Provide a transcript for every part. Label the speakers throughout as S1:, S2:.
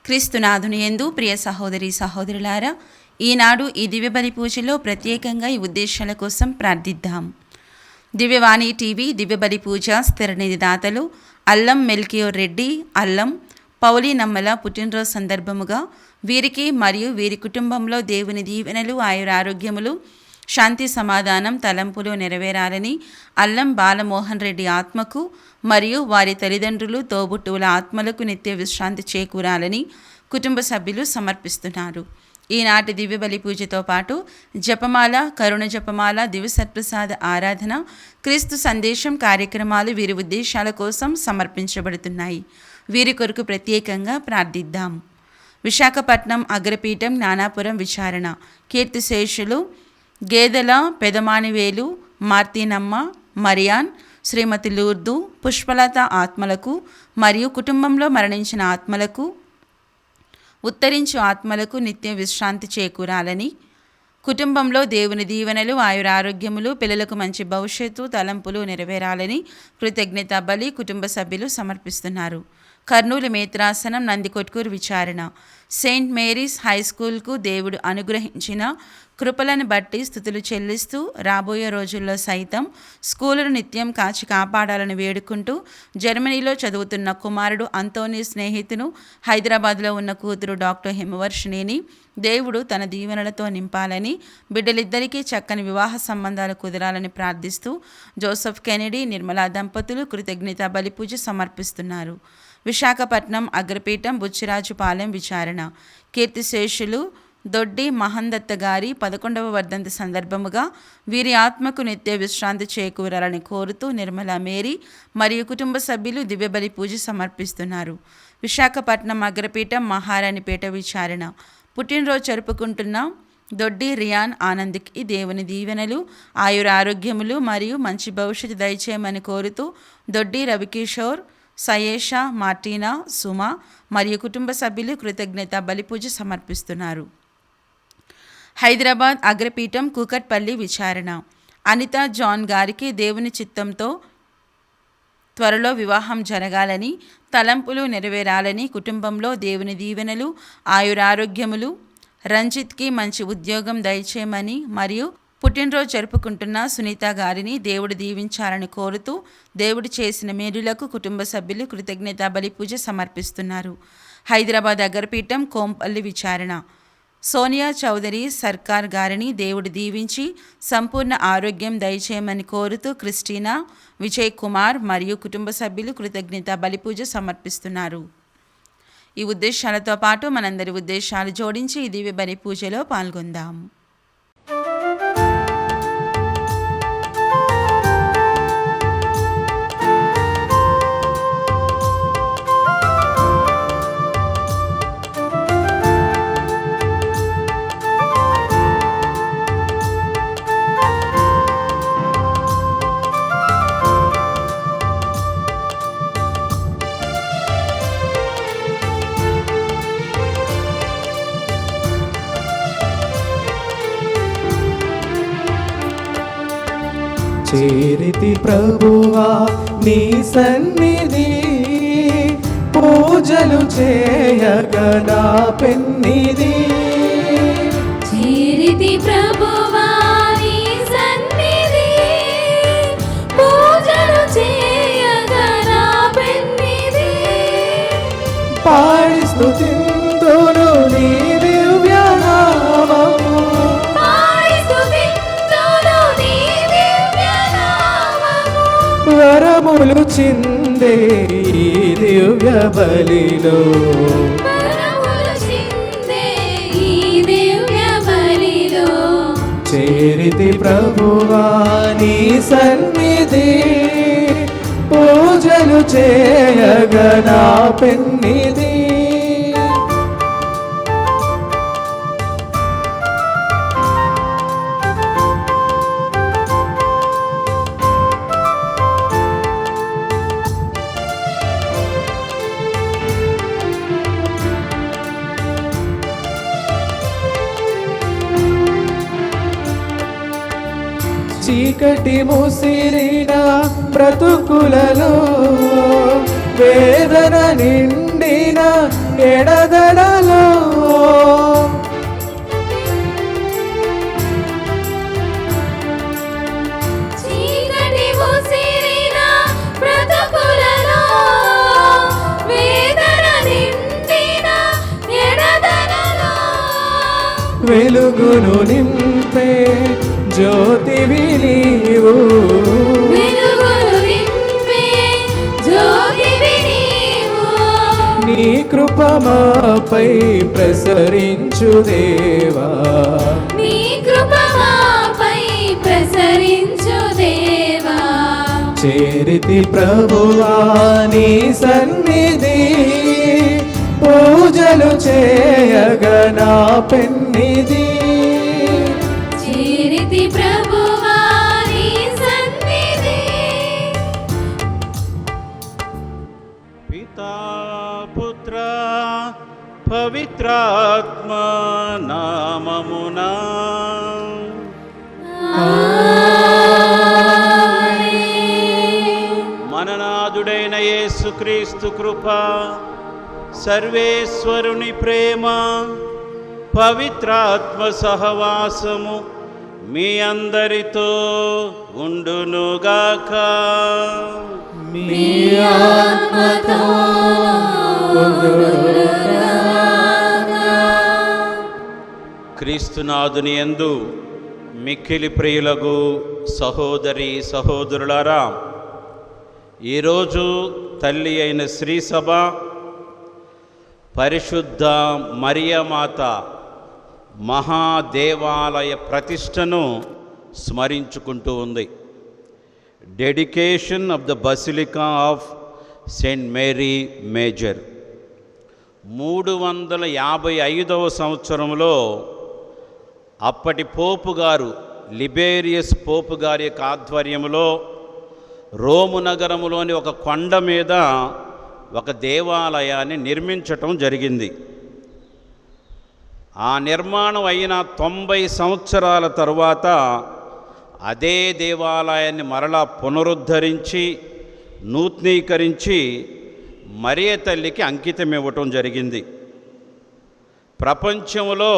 S1: క్రీస్తునాథుని యందు ప్రియ సహోదరి సహోదరులారా, ఈనాడు ఈ దివ్యబలి పూజలో ప్రత్యేకంగా ఈ ఉద్దేశాల కోసం ప్రార్థిద్దాం. దివ్యవాణి టీవీ దివ్యబలి పూజ స్థిరనిధి దాతలు అల్లం మెల్కియోర్ రెడ్డి, అల్లం పౌలి నమ్మల పుట్టినరోజు సందర్భముగా వీరికి మరియు వీరి కుటుంబంలో దేవుని దీవెనలు, ఆయురారోగ్యములు, శాంతి సమాధానం తలంపులు నెరవేరాలని అల్లం బాలమోహన్ రెడ్డి ఆత్మకు మరియు వారి తల్లిదండ్రులు, తోబుట్టువుల ఆత్మలకు నిత్య విశ్రాంతి చేకూరాలని కుటుంబ సభ్యులు సమర్పిస్తున్నారు. ఈనాటి దివ్యబలి పూజతో పాటు జపమాల, కరుణ జపమాల, దివ్య సత్ప్రసాద ఆరాధన, క్రీస్తు సందేశం కార్యక్రమాలు వీరి ఉద్దేశాల కోసం సమర్పించబడుతున్నాయి. వీరి కొరకు ప్రత్యేకంగా ప్రార్థిద్దాం. విశాఖపట్నం అగ్రపీఠం జ్ఞానాపురం విచారణ కీర్తిశేషులు గేదెల పెదమానివేలు, మార్తీనమ్మ, మరియాన్, శ్రీమతి లూర్దు, పుష్పలత ఆత్మలకు మరియు కుటుంబంలో మరణించిన ఆత్మలకు, ఉత్తరించు ఆత్మలకు నిత్య విశ్రాంతి చేకూరాలని, కుటుంబంలో దేవుని దీవెనలు, ఆయురారోగ్యములు, పిల్లలకు మంచి భవిష్యత్తు తలంపులు నెరవేరాలని కృతజ్ఞత బలి కుటుంబ సభ్యులు సమర్పిస్తున్నారు. కర్నూలు మేత్రాసనం నందికొట్కూరు విచారణ సెయింట్ మేరీస్ హై స్కూల్కు దేవుడు అనుగ్రహించిన కృపలను బట్టి స్థుతులు చెల్లిస్తూ రాబోయే రోజుల్లో సైతం స్కూలును నిత్యం కాచి కాపాడాలని వేడుకుంటూ జర్మనీలో చదువుతున్న కుమారుడు అంతోనీ స్నేహితును, హైదరాబాద్లో ఉన్న కూతురు డాక్టర్ హిమవర్షిణిని దేవుడు తన దీవెనలతో నింపాలని, బిడ్డలిద్దరికీ చక్కని వివాహ సంబంధాలు కుదరాలని ప్రార్థిస్తూ జోసెఫ్ కెనడీ, నిర్మలా దంపతులు కృతజ్ఞత బలి పూజ సమర్పిస్తున్నారు. విశాఖపట్నం అగ్రపీఠం బుచ్చిరాజుపాలెం విచారణ కీర్తిశేషులు దొడ్డి మహందత్త గారి 11వ వర్ధంతి సందర్భముగా వీరి ఆత్మకు నిత్య విశ్రాంతి చేకూరాలని కోరుతూ నిర్మలా మేరీ మరియు కుటుంబ సభ్యులు దివ్యబలి పూజ సమర్పిస్తున్నారు. విశాఖపట్నం అగ్రపీఠం మహారాణిపేట విచారణ పుట్టినరోజు జరుపుకుంటున్న దొడ్డి రియాన్ ఆనంద్కి దేవుని దీవెనలు, ఆయురారోగ్యములు మరియు మంచి భవిష్యత్తు దయచేయమని కోరుతూ దొడ్డి రవికిషోర్, సయేషా, మార్టీనా, సుమ మరియు కుటుంబ సభ్యులు కృతజ్ఞత బలిపూజ సమర్పిస్తున్నారు. హైదరాబాద్ అగ్రపీఠం కూకట్పల్లి విచారణ అనిత జాన్ గారికి దేవుని చిత్తంతో త్వరలో వివాహం జరగాలని, తలంపులు నెరవేరాలని, కుటుంబంలో దేవుని దీవెనలు, ఆయురారోగ్యములు, రంజిత్కి మంచి ఉద్యోగం దయచేయమని మరియు పుట్టినరోజు జరుపుకుంటున్న సునీత గారిని దేవుడు దీవించాలని కోరుతూ దేవుడు చేసిన మేలులకు కుటుంబ సభ్యులు కృతజ్ఞత బలి పూజ సమర్పిస్తున్నారు. హైదరాబాద్ అగ్రపీఠం కోంపల్లి విచారణ సోనియా చౌదరి సర్కార్ గారిని దేవుడు దీవించి సంపూర్ణ ఆరోగ్యం దయచేయమని కోరుతూ క్రిస్టీనా, విజయ్ కుమార్ మరియు కుటుంబ సభ్యులు కృతజ్ఞత బలి పూజ సమర్పిస్తున్నారు. ఈ ఉద్దేశాలతో పాటు మనందరి ఉద్దేశాలు జోడించి ఈ దివ్య బలి పూజలో పాల్గొందాం.
S2: చేరితి ప్రభువా నీ సన్నిధి, పూజలు చేయగా నా పెన్నిది.
S3: చేరితి ప్రభువా నీ సన్నిధి, పూజలు చేయగా నా పెన్నిది.
S2: పాడి స్తుతింతును నీ దివ్య నామము, వరములు చిందే ఈ దివ్య బలిలో, చేరితి ప్రభువా నీ సన్నిధి, పూజలు చేయగా నా పెన్నిది. చీకటి ముసిరిన బ్రతుకులలో, వేదన నిండిన ఎడదడలో
S3: చీకటి ముసిరిన బ్రతుకులలో వేదన నిండిన ఎడదలలో
S2: వెలుగును నింపే జ్యోతివి నీవు
S3: వెలుగును నింపే జ్యోతివి నీవు
S2: నీ కృప మాపై ప్రసరించు దేవా
S3: నీ కృప మాపై ప్రసరించు దేవా
S2: చేరితి ప్రభువా నీ సన్నిధి పూజలు చేయగా నా పెన్నిధి
S3: చేరితి ప్రభువా నీ సన్నిధి
S4: పితా పుత్ర పవిత్రాత్మ నామమునా మననాథుడైన యేసుక్రీస్తు కృప సర్వేశ్వరుని ప్రేమ పవిత్రాత్మ సహవాసము మీ అందరితో ఉండునుగాక.
S2: మీ ఆత్మతో
S4: క్రీస్తునాథుని యందు మిక్కిలి ప్రియులకు సహోదరి సహోదరులారా, ఈరోజు తల్లి అయిన శ్రీ సభ పరిశుద్ధ మరియమాత మహాదేవాలయ ప్రతిష్టను స్మరించుకుంటూ ఉంది. Dedication of the basilica of Saint Mary Major. 355వ సంవత్సరంలో అప్పటి పోపు గారు లిబేరియస్ పోపు గారి యొక్క ఆధ్వర్యంలో రోము నగరంలోని ఒక కొండ మీద ఒక దేవాలయాన్ని నిర్మించటం జరిగింది. ఆ నిర్మాణం అయిన 90 సంవత్సరాల తరువాత అదే దేవాలయాన్ని మరలా పునరుద్ధరించి నూతనీకరించి మరియ తల్లికి అంకితం ఇవ్వటం జరిగింది. ప్రపంచంలో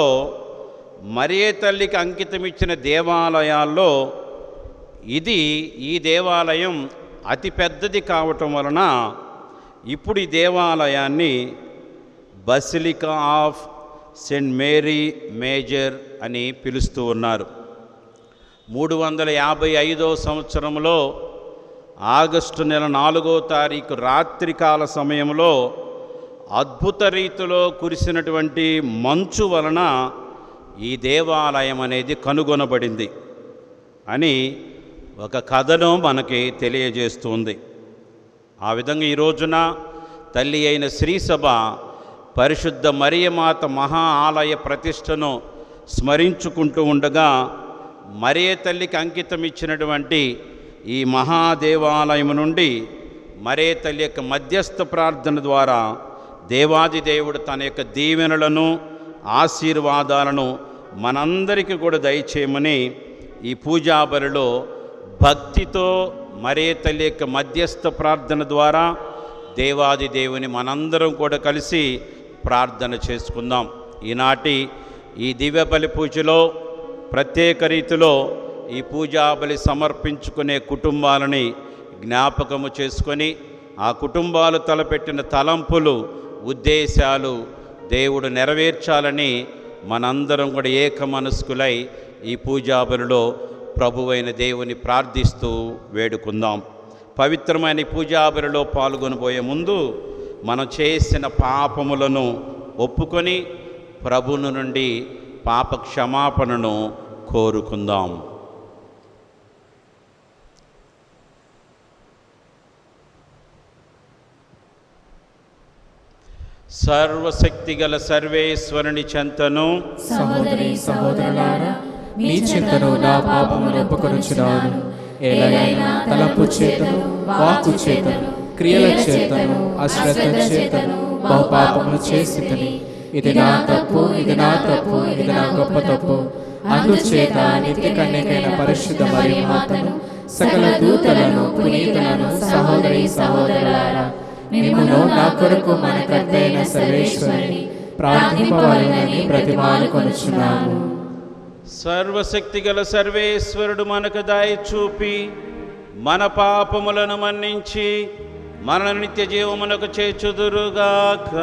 S4: మరియ తల్లికి అంకితం ఇచ్చిన దేవాలయాల్లో ఈ దేవాలయం అతి పెద్దది కావటం వలన ఇప్పుడు ఈ దేవాలయాన్ని Basilica of Saint Mary Major అని పిలుస్తూ ఉన్నారు. 355వ సంవత్సరంలో ఆగస్టు నెల 4వ తారీఖు రాత్రికాల సమయంలో అద్భుత రీతిలో కురిసినటువంటి మంచు వలన ఈ దేవాలయం అనేది కనుగొనబడింది అని ఒక కథను మనకి తెలియజేస్తుంది. ఆ విధంగా ఈ రోజున తల్లి అయిన శ్రీ సభ పరిశుద్ధ మరియమాత మహా ఆలయ ప్రతిష్టను స్మరించుకుంటూ ఉండగా, మరియ తల్లికి అంకితం ఇచ్చినటువంటి ఈ మహాదేవాలయం నుండి మరియ తల్లి యొక్క మధ్యస్థ ప్రార్థన ద్వారా దేవాది దేవుడు తన యొక్క దీవెనలను ఆశీర్వాదాలను మనందరికీ కూడా దయచేయమని ఈ పూజా బలిలో భక్తితో మరియ తల్లి యొక్క మధ్యస్థ ప్రార్థన ద్వారా దేవాది దేవుని మనందరం కూడా కలిసి ప్రార్థన చేసుకుందాం. ఈనాటి ఈ దివ్య బలి పూజలో ప్రత్యేక రీతిలో ఈ పూజా బలి సమర్పించుకునే కుటుంబాలని జ్ఞాపకము చేసుకొని ఆ కుటుంబాలు తలపెట్టిన తలంపులు ఉద్దేశాలు దేవుడు నెరవేర్చాలని మనందరం కూడా ఏక మనస్కులై ఈ పూజా బలిలో ప్రభువైన దేవుని ప్రార్థిస్తూ వేడుకుందాం. పవిత్రమైన పూజా బలిలో పాల్గొనబోయే ముందు మనం చేసిన పాపములను ఒప్పుకొని ప్రభును నుండి పాప క్షమాపణను కోరుకుందాం. సర్వశక్తిగల సర్వేశ్వరుని చెంతను
S2: సహోదరి సహోదరులారా, మీ చింతను నా పాపమును ఒప్పుకొనుచున్నాను. ఏలైనా తలపు చేతను వాక్కు చేతను క్రియల చేతను అశ్రద్ధ చేతను బహుపాపములు చేసితిని. ఇది నా తప్పు, ఇది నా తప్పు, ఇది నా గొప్ప తప్పు. అందుచేత నిత్య కన్యకైన పరిశుద్ధ మరియమాతను, సకల దూతలను, పునీతులను, సహోదరి సహోదరులారా, మిమ్మును నా కొరకు మన కర్తైన సర్వేశ్వరుని ప్రార్థింపవలెనని బ్రతిమాలు కొనుచున్నాము.
S4: సర్వశక్తిగల సర్వేశ్వరుడు మనకు దయ చూపి మన పాపములను మన్నించి మన నిత్య జీవమునకు చేర్చుదురుగాక.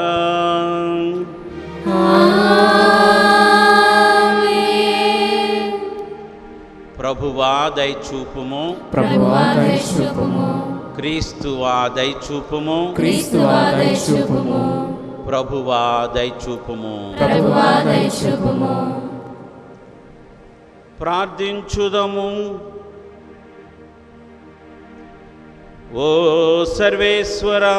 S4: ప్రభువా దయచూపుము,
S2: ప్రభువా దయచూపుము,
S4: క్రీస్తువా దయచూపుము,
S2: క్రీస్తువా దయచూపుము,
S4: ప్రభువా దయచూపుము.
S2: ప్రభువా దయచూపుము.
S4: ప్రార్థించుదము. ఓ సర్వేశ్వరా,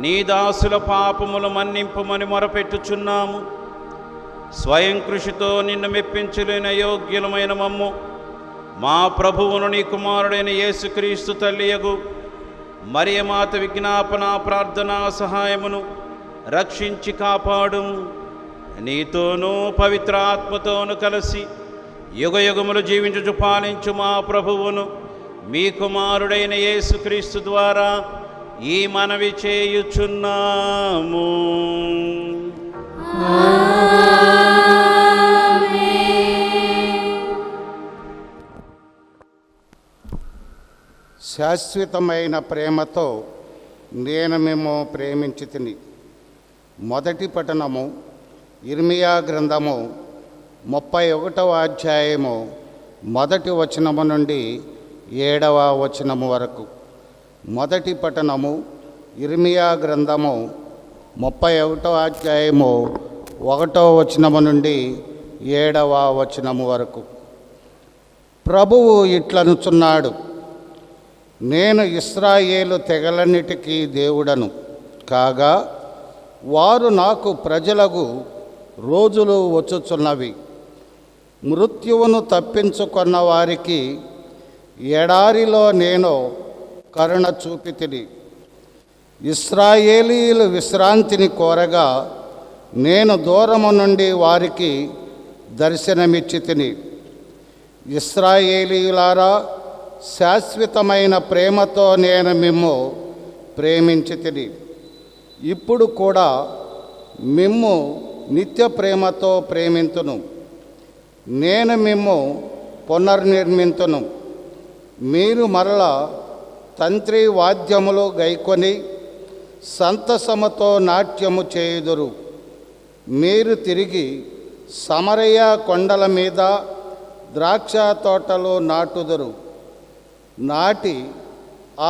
S4: నీ దాసుల పాపములు మన్నింపుమని మొరపెట్టుచున్నాము. స్వయం కృషితో నిన్ను మెప్పించలేని యోగ్యులమైన మమ్ము మా ప్రభువును నీ కుమారుడైన యేసుక్రీస్తు తల్లియగు మరియమాత విజ్ఞాపన ప్రార్థనా సహాయమును రక్షించి కాపాడు. నీతోనూ పవిత్ర ఆత్మతోనూ కలిసి యుగయుగములు జీవించుచు పాలించు మా ప్రభువును మీ కుమారుడైన యేసుక్రీస్తు ద్వారా ఈ మనవి చేయుచున్నాము.
S5: శాశ్వతమైన ప్రేమతో నేను మేము ప్రేమించితిని. మొదటి పఠనము ఇర్మియా గ్రంథము 31వ అధ్యాయము 1వ వచనము నుండి 7వ వచనము వరకు. మొదటి పఠనము ఇర్మియా గ్రంథము 31వ అధ్యాయము 1వ వచనము నుండి 7వ వచనము వరకు. ప్రభువు ఇట్లనుచున్నాడు, నేను ఇశ్రాయేలు తెగలన్నిటికీ దేవుడను కాగా వారు నాకు ప్రజలకు రోజులు వచ్చుచున్నవి. మృత్యువును తప్పించుకొన్న వారికి ఎడారిలో నేను కరుణ చూపితిని. ఇశ్రాయేలీయులు విశ్రాంతిని కోరగా నేను దూరము నుండి వారికి దర్శనమిచ్చితిని. ఇశ్రాయేలీయులారా, శాశ్వతమైన ప్రేమతో నేను మిమ్ము ప్రేమించితిని. ఇప్పుడు కూడా మిమ్ము నిత్య ప్రేమతో ప్రేమింతును. నేను మిమ్ము పునర్నిర్మింతును. మీరు మరల తంత్రి వాద్యములు గైకొని సంతసముతో నాట్యము చేయుదురు. మీరు తిరిగి సమరయ కొండల మీద ద్రాక్ష తోటలు నాటుదురు. నాటి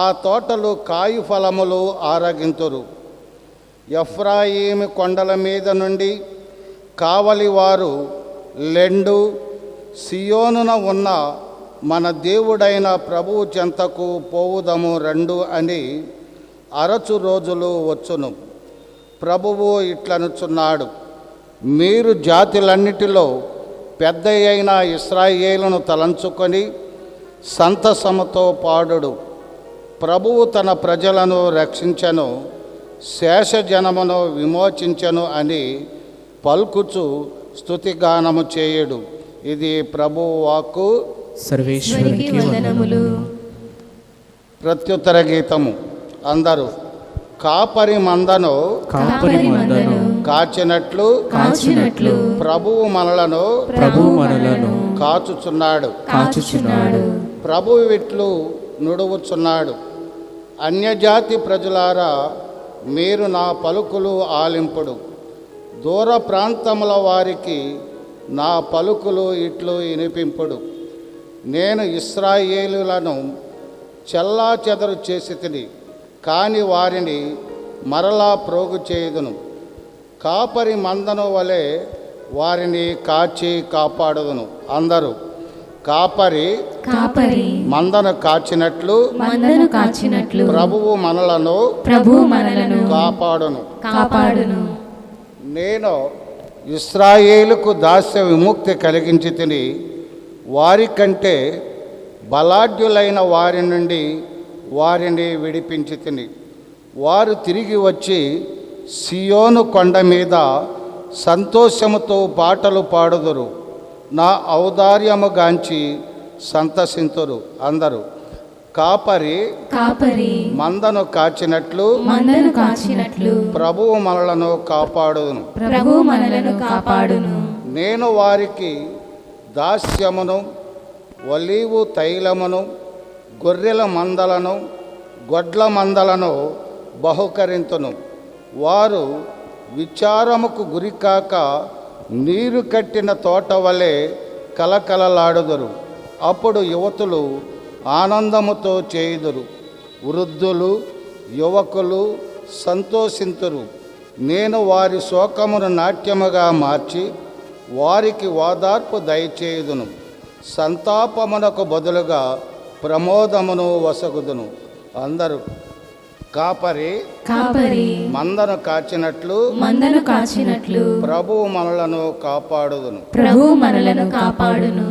S5: ఆ తోటలు కాయు ఫలములు ఆరగింతురు. ఎఫ్రాయిము కొండల మీద నుండి కావలివారు లెండు, సియోనున ఉన్న మన దేవుడైన ప్రభువు చెంతకు పోవుదము రండు అని అరచు రోజులు వచ్చును. ప్రభువు ఇట్లనుచున్నాడు, మీరు జాతులన్నిటిలో పెద్ద అయిన ఇశ్రాయేలును తలంచుకొని సంతసముతో పాడుడు. ప్రభువు తన ప్రజలను రక్షించెను, శేషజనమును విమోచించెను అని పలుకుచు స్తుతిగానము చేయుడు. ఇది ప్రభువు వాక్కు.
S2: సర్వేశ్వరునికి వందనములు.
S5: ప్రత్యుత్తర గీతము. అందరూ కాపరి మందను కాచినట్లు ప్రభువు మనలను కాచుచున్నాడు. ప్రభువు ఇట్లు నుడువుచున్నాడు, అన్యజాతి ప్రజలారా, మీరు నా పలుకులు ఆలింపుడు. దూర ప్రాంతముల వారికి నా పలుకులు ఇట్లు వినిపింపుడు. నేను ఇశ్రాయేలులను చెల్లాచెదరు చేసితిని, కాని వారిని మరలా ప్రోగు చేయుదును. కాపరి మందను వలె వారిని కాచి కాపాడుదును. అందరూ కాపరి మందను కాచినట్లు ప్రభువు మనలను కాపాడును. నేను ఇశ్రాయేలుకు దాస్య విముక్తి కలిగించి తిని వారికంటే బలాఢ్యులైన వారి నుండి వారిని విడిపించి తిని. వారు తిరిగి వచ్చి సియోను కొండ మీద సంతోషముతో పాటలు పాడుదురు, నా ఔదార్యము గాంచి సంతసింతురు. అందరూ కాపరి
S3: కాపరి
S5: మందను కాచినట్లు
S3: మందను కాచినట్లు
S5: ప్రభువు మనలను కాపాడును.
S3: ప్రభు మనలను కాపాడును.
S5: నేను వారికి దాస్యమును, ఒలీవు తైలమును, గొర్రెల మందలను, గొడ్ల మందలను బహుకరింతును. వారు విచారముకు గురికాక నీరు కట్టిన తోట వలె కలకలలాడుదురు. అప్పుడు యువతులు ఆనందముతో చేయుదురు, వృద్ధులు యువకులు సంతోషింతురు. నేను వారి శోకమును నాట్యముగా మార్చి వారికి ఓదార్పు దయచేయుదును. సంతాపమునకు బదులుగా ప్రమోదమును వసగుదును. అందరూ కాపరి
S3: కాపరి
S5: మందను కాచినట్లు
S3: మందను కాచినట్లు
S5: ప్రభువు మనలను కాపాడుదును.
S3: ప్రభు మనలను కాపాడును.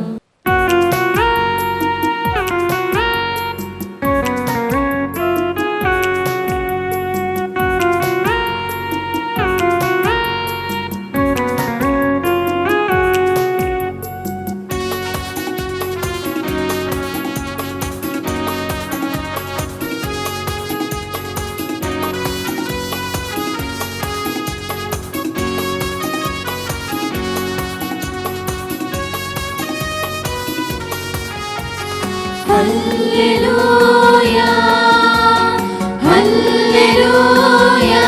S3: హల్లెలూయా హల్లెలూయా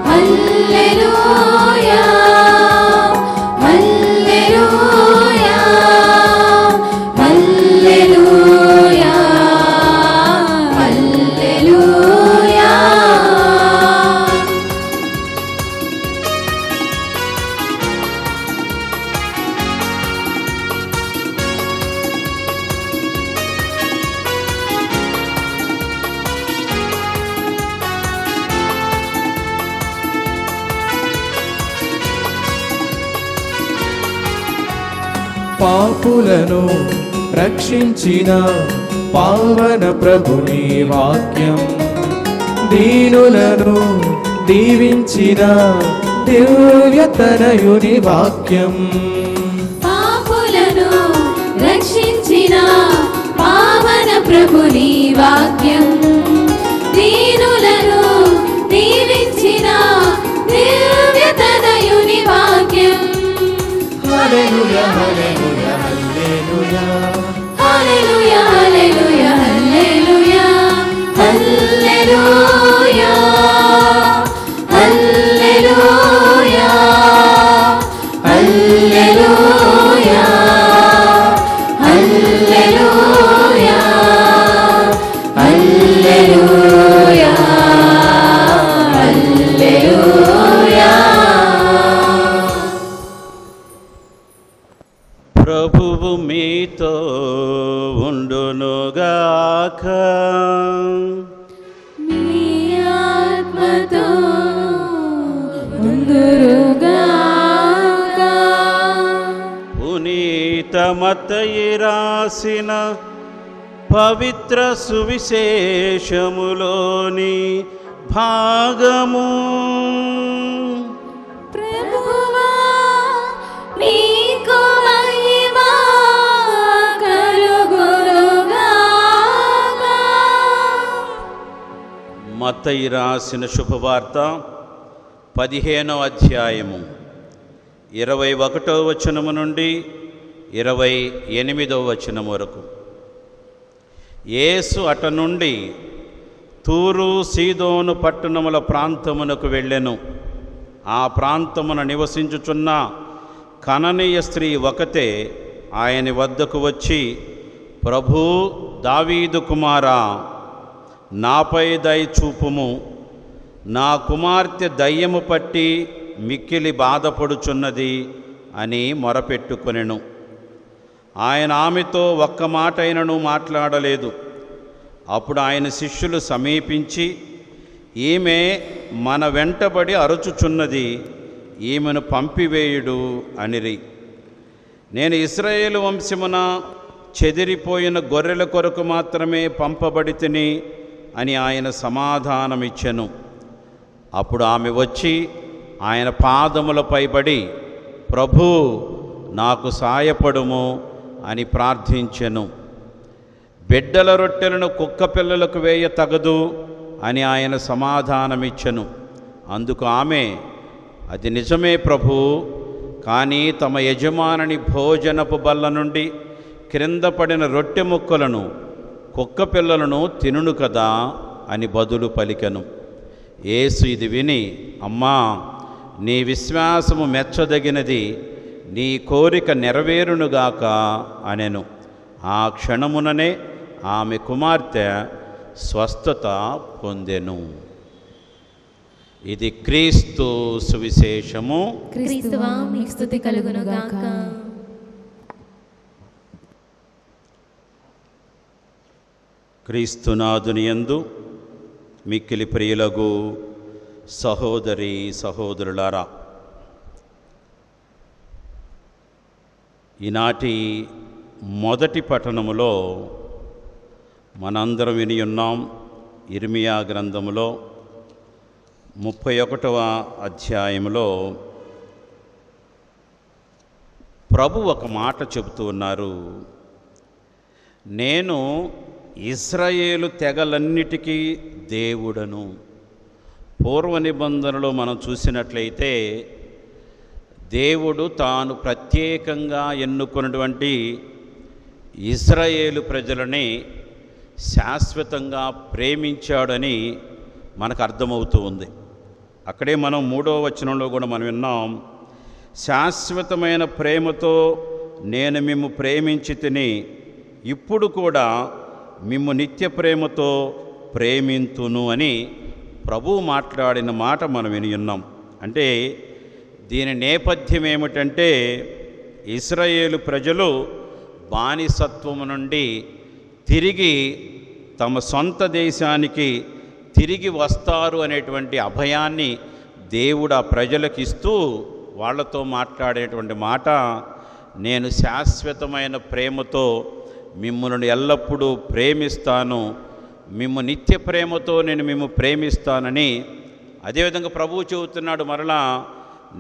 S3: హల్లెలూయా హల్లెలూయా హల్లెలూయా హల్లెలూయా.
S2: పాపులను రక్షించిన పావన ప్రభుని వాక్యం, దీనులను దీవించిన దివ్యతనయుని వాక్యం.
S3: పాపులను రక్షించిన పావన ప్రభుని వాక్యం, దీనులను దీవించిన దివ్యతనయుని వాక్యం.
S2: హల్లెలూయా హల్లెలూయా హల్లెలూయా
S3: హల్లెలూయా హల్లెలూయా హల్లెలూయా హల్లెలూయా హల్లెలూయా హల్లెలూయా హల్లెలూయా హల్లెలూయా.
S4: ప్రభువు మీతో ఉండునుగాక.
S3: మీ ఆత్మతో ఉందురుగాక.
S4: పునీత మత్తయి రాసిన పవిత్ర సువిశేషములోని భాగము.
S3: ప్రభువా మీకు మహిమ కలుగునుగాక.
S4: మత్తయి రాసిన శుభవార్త 15వ అధ్యాయము 21వ వచనము నుండి 28వ వచనం వరకు. యేసు అట నుండి తూరు సీదోను పట్టణముల ప్రాంతమునకు వెళ్ళెను. ఆ ప్రాంతమున నివసించుచున్న కననీయ స్త్రీ ఒకతే ఆయన వద్దకు వచ్చి, ప్రభూ, దావీదు కుమారా, నాపై దయ చూపుము, నా కుమార్తె దయ్యము పట్టి మిక్కిలి బాధపడుచున్నది అని మొరపెట్టుకొనెను. ఆయన ఆమెతో ఒక్క మాటైనను మాట్లాడలేదు. అప్పుడు ఆయన శిష్యులు సమీపించి, ఈమె మన వెంటబడి అరుచుచున్నది, ఈమెను పంపివేయుడు అనిరి. నేను ఇశ్రాయేలు వంశమున చెదిరిపోయిన గొర్రెల కొరకు మాత్రమే పంపబడి తిని అని ఆయన సమాధానమిచ్చెను. అప్పుడు ఆమె వచ్చి ఆయన పాదములపై పడి, ప్రభూ, నాకు సాయపడుము అని ప్రార్థించెను. బిడ్డల రొట్టెలను కుక్క పిల్లలకు వేయ తగదు అని ఆయన సమాధానమిచ్చెను. అందుకు ఆమె, అది నిజమే ప్రభూ, కానీ తమ యజమానుని భోజనపు బల్ల నుండి క్రింద పడిన రొట్టె ముక్కలను కుక్క పిల్లలను తినును కదా అని బదులు పలికెను. యేసు ఇది విని, అమ్మా, నీ విశ్వాసము మెచ్చదగినది, నీ కోరిక నెరవేరునుగాక అనెను. ఆ క్షణముననే ఆమె కుమార్తె స్వస్థత పొందెను. ఇది క్రీస్తు సువిశేషము.
S3: క్రీస్తువా మీకు స్తుతి కలుగును గాక.
S4: క్రీస్తునాథుని యందు మిక్కిలి ప్రియులగు సహోదరి సహోదరులారా, ఈనాటి మొదటి పఠనములో మనందరం విని ఉన్నాం. ఇర్మియా గ్రంథములో 31వ అధ్యాయంలో ప్రభు ఒక మాట చెబుతూ ఉన్నారు. నేను ఇశ్రాయేలు తెగలన్నిటికీ దేవుడను. పూర్వ నిబంధనలో మనం చూసినట్లయితే దేవుడు తాను ప్రత్యేకంగా ఎన్నుకున్నటువంటి ఇశ్రాయేలు ప్రజలని శాశ్వతంగా ప్రేమించాడని మనకు అర్థమవుతూ ఉంది. అక్కడే మనం 3వ వచనంలో కూడా మనం విన్నాం, శాశ్వతమైన ప్రేమతో నేను మిమ్ము ప్రేమించి తిని ఇప్పుడు కూడా మిమ్ము నిత్య ప్రేమతో ప్రేమింతును అని ప్రభువు మాట్లాడిన మాట మనం విని ఉన్నాం. అంటే దీని నేపథ్యం ఏమిటంటే, ఇశ్రాయేలు ప్రజలు బానిసత్వము నుండి తిరిగి తమ సొంత దేశానికి తిరిగి వస్తారు అనేటువంటి అభయాన్ని దేవుడు ఆ ప్రజలకు ఇస్తూ వాళ్ళతో మాట్లాడేటువంటి మాట, నేను శాశ్వతమైన ప్రేమతో మిమ్మల్ని ఎల్లప్పుడూ ప్రేమిస్తాను, మిమ్ము నిత్య ప్రేమతో నేను మిమ్ము ప్రేమిస్తానని. అదేవిధంగా ప్రభువు చెబుతున్నాడు మరలా,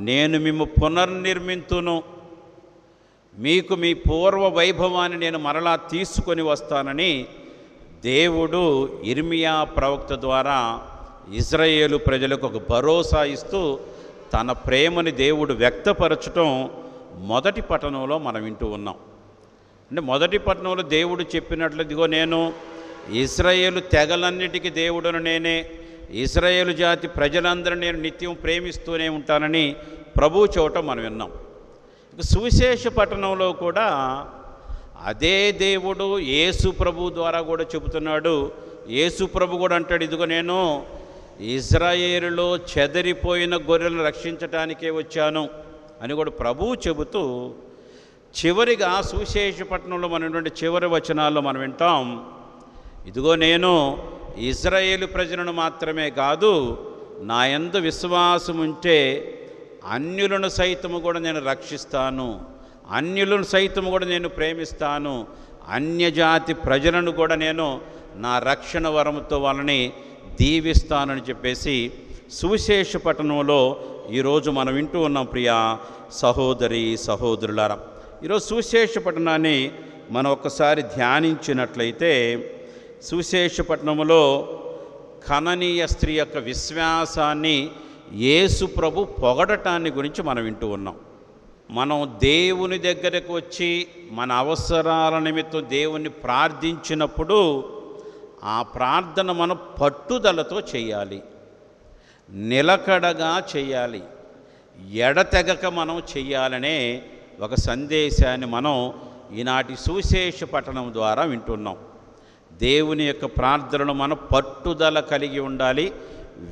S4: నేను మిమ్ము పునర్నిర్మింతును, మీకు మీ పూర్వ వైభవాన్ని నేను మరలా తీసుకొని వస్తానని దేవుడు ఇర్మియా ప్రవక్త ద్వారా ఇశ్రాయేలు ప్రజలకు ఒక భరోసా ఇస్తూ తన ప్రేమని దేవుడు వ్యక్తపరచటం మొదటి పట్టణంలో మనం వింటూ ఉన్నాం. అంటే మొదటి పట్టణంలో దేవుడు చెప్పినట్లు, ఇదిగో నేను ఇశ్రాయేలు తెగలన్నిటికీ దేవుడును నేనే, ఇశ్రాయేలు జాతి ప్రజలందరూ నేను నిత్యం ప్రేమిస్తూనే ఉంటానని ప్రభువు చూడటం మనం విన్నాం. ఇక సువిశేష పట్టణంలో కూడా అదే దేవుడు యేసు ప్రభు ద్వారా కూడా చెబుతున్నాడు. యేసు ప్రభు కూడా అంటాడు, ఇదిగో నేను ఇశ్రాయేలులో చెదరిపోయిన గొర్రెలను రక్షించటానికే వచ్చాను అని కూడా ప్రభువు చెబుతూ, చివరిగా సువిశేష పట్టణంలో మనటువంటి చివరి వచనాల్లో మనం వింటాం, ఇదిగో నేను ఇశ్రాయేలు ప్రజలను మాత్రమే కాదు, నా యందు విశ్వాసం ఉంటే అన్యులను సైతము కూడా నేను రక్షిస్తాను, అన్యులను సైతము కూడా నేను ప్రేమిస్తాను, అన్యజాతి ప్రజలను కూడా నేను నా రక్షణ వరముతో వాళ్ళని దీవిస్తానని చెప్పేసి సువిశేష పట్టణంలో ఈరోజు మనం వింటూ ఉన్నాం. ప్రియా సహోదరి సహోదరులారా, ఈరోజు సువిశేష పట్టణాన్ని మనం ఒక్కసారి ధ్యానించినట్లయితే, సువిశేష పట్టణంలో కననీయ స్త్రీ యొక్క విశ్వాసాన్ని యేసు ప్రభు పొగడటాన్ని గురించి మనం వింటూ ఉన్నాం. మనం దేవుని దగ్గరకు వచ్చి మన అవసరాల నిమిత్తం దేవుణ్ణి ప్రార్థించినప్పుడు ఆ ప్రార్థన మనం పట్టుదలతో చేయాలి, నిలకడగా చేయాలి, ఎడతెగక మనం చెయ్యాలనే ఒక సందేశాన్ని మనం ఈనాటి సువిశేష పఠనం ద్వారా వింటున్నాం. దేవుని యొక్క ప్రార్థనలు మనం పట్టుదల కలిగి ఉండాలి.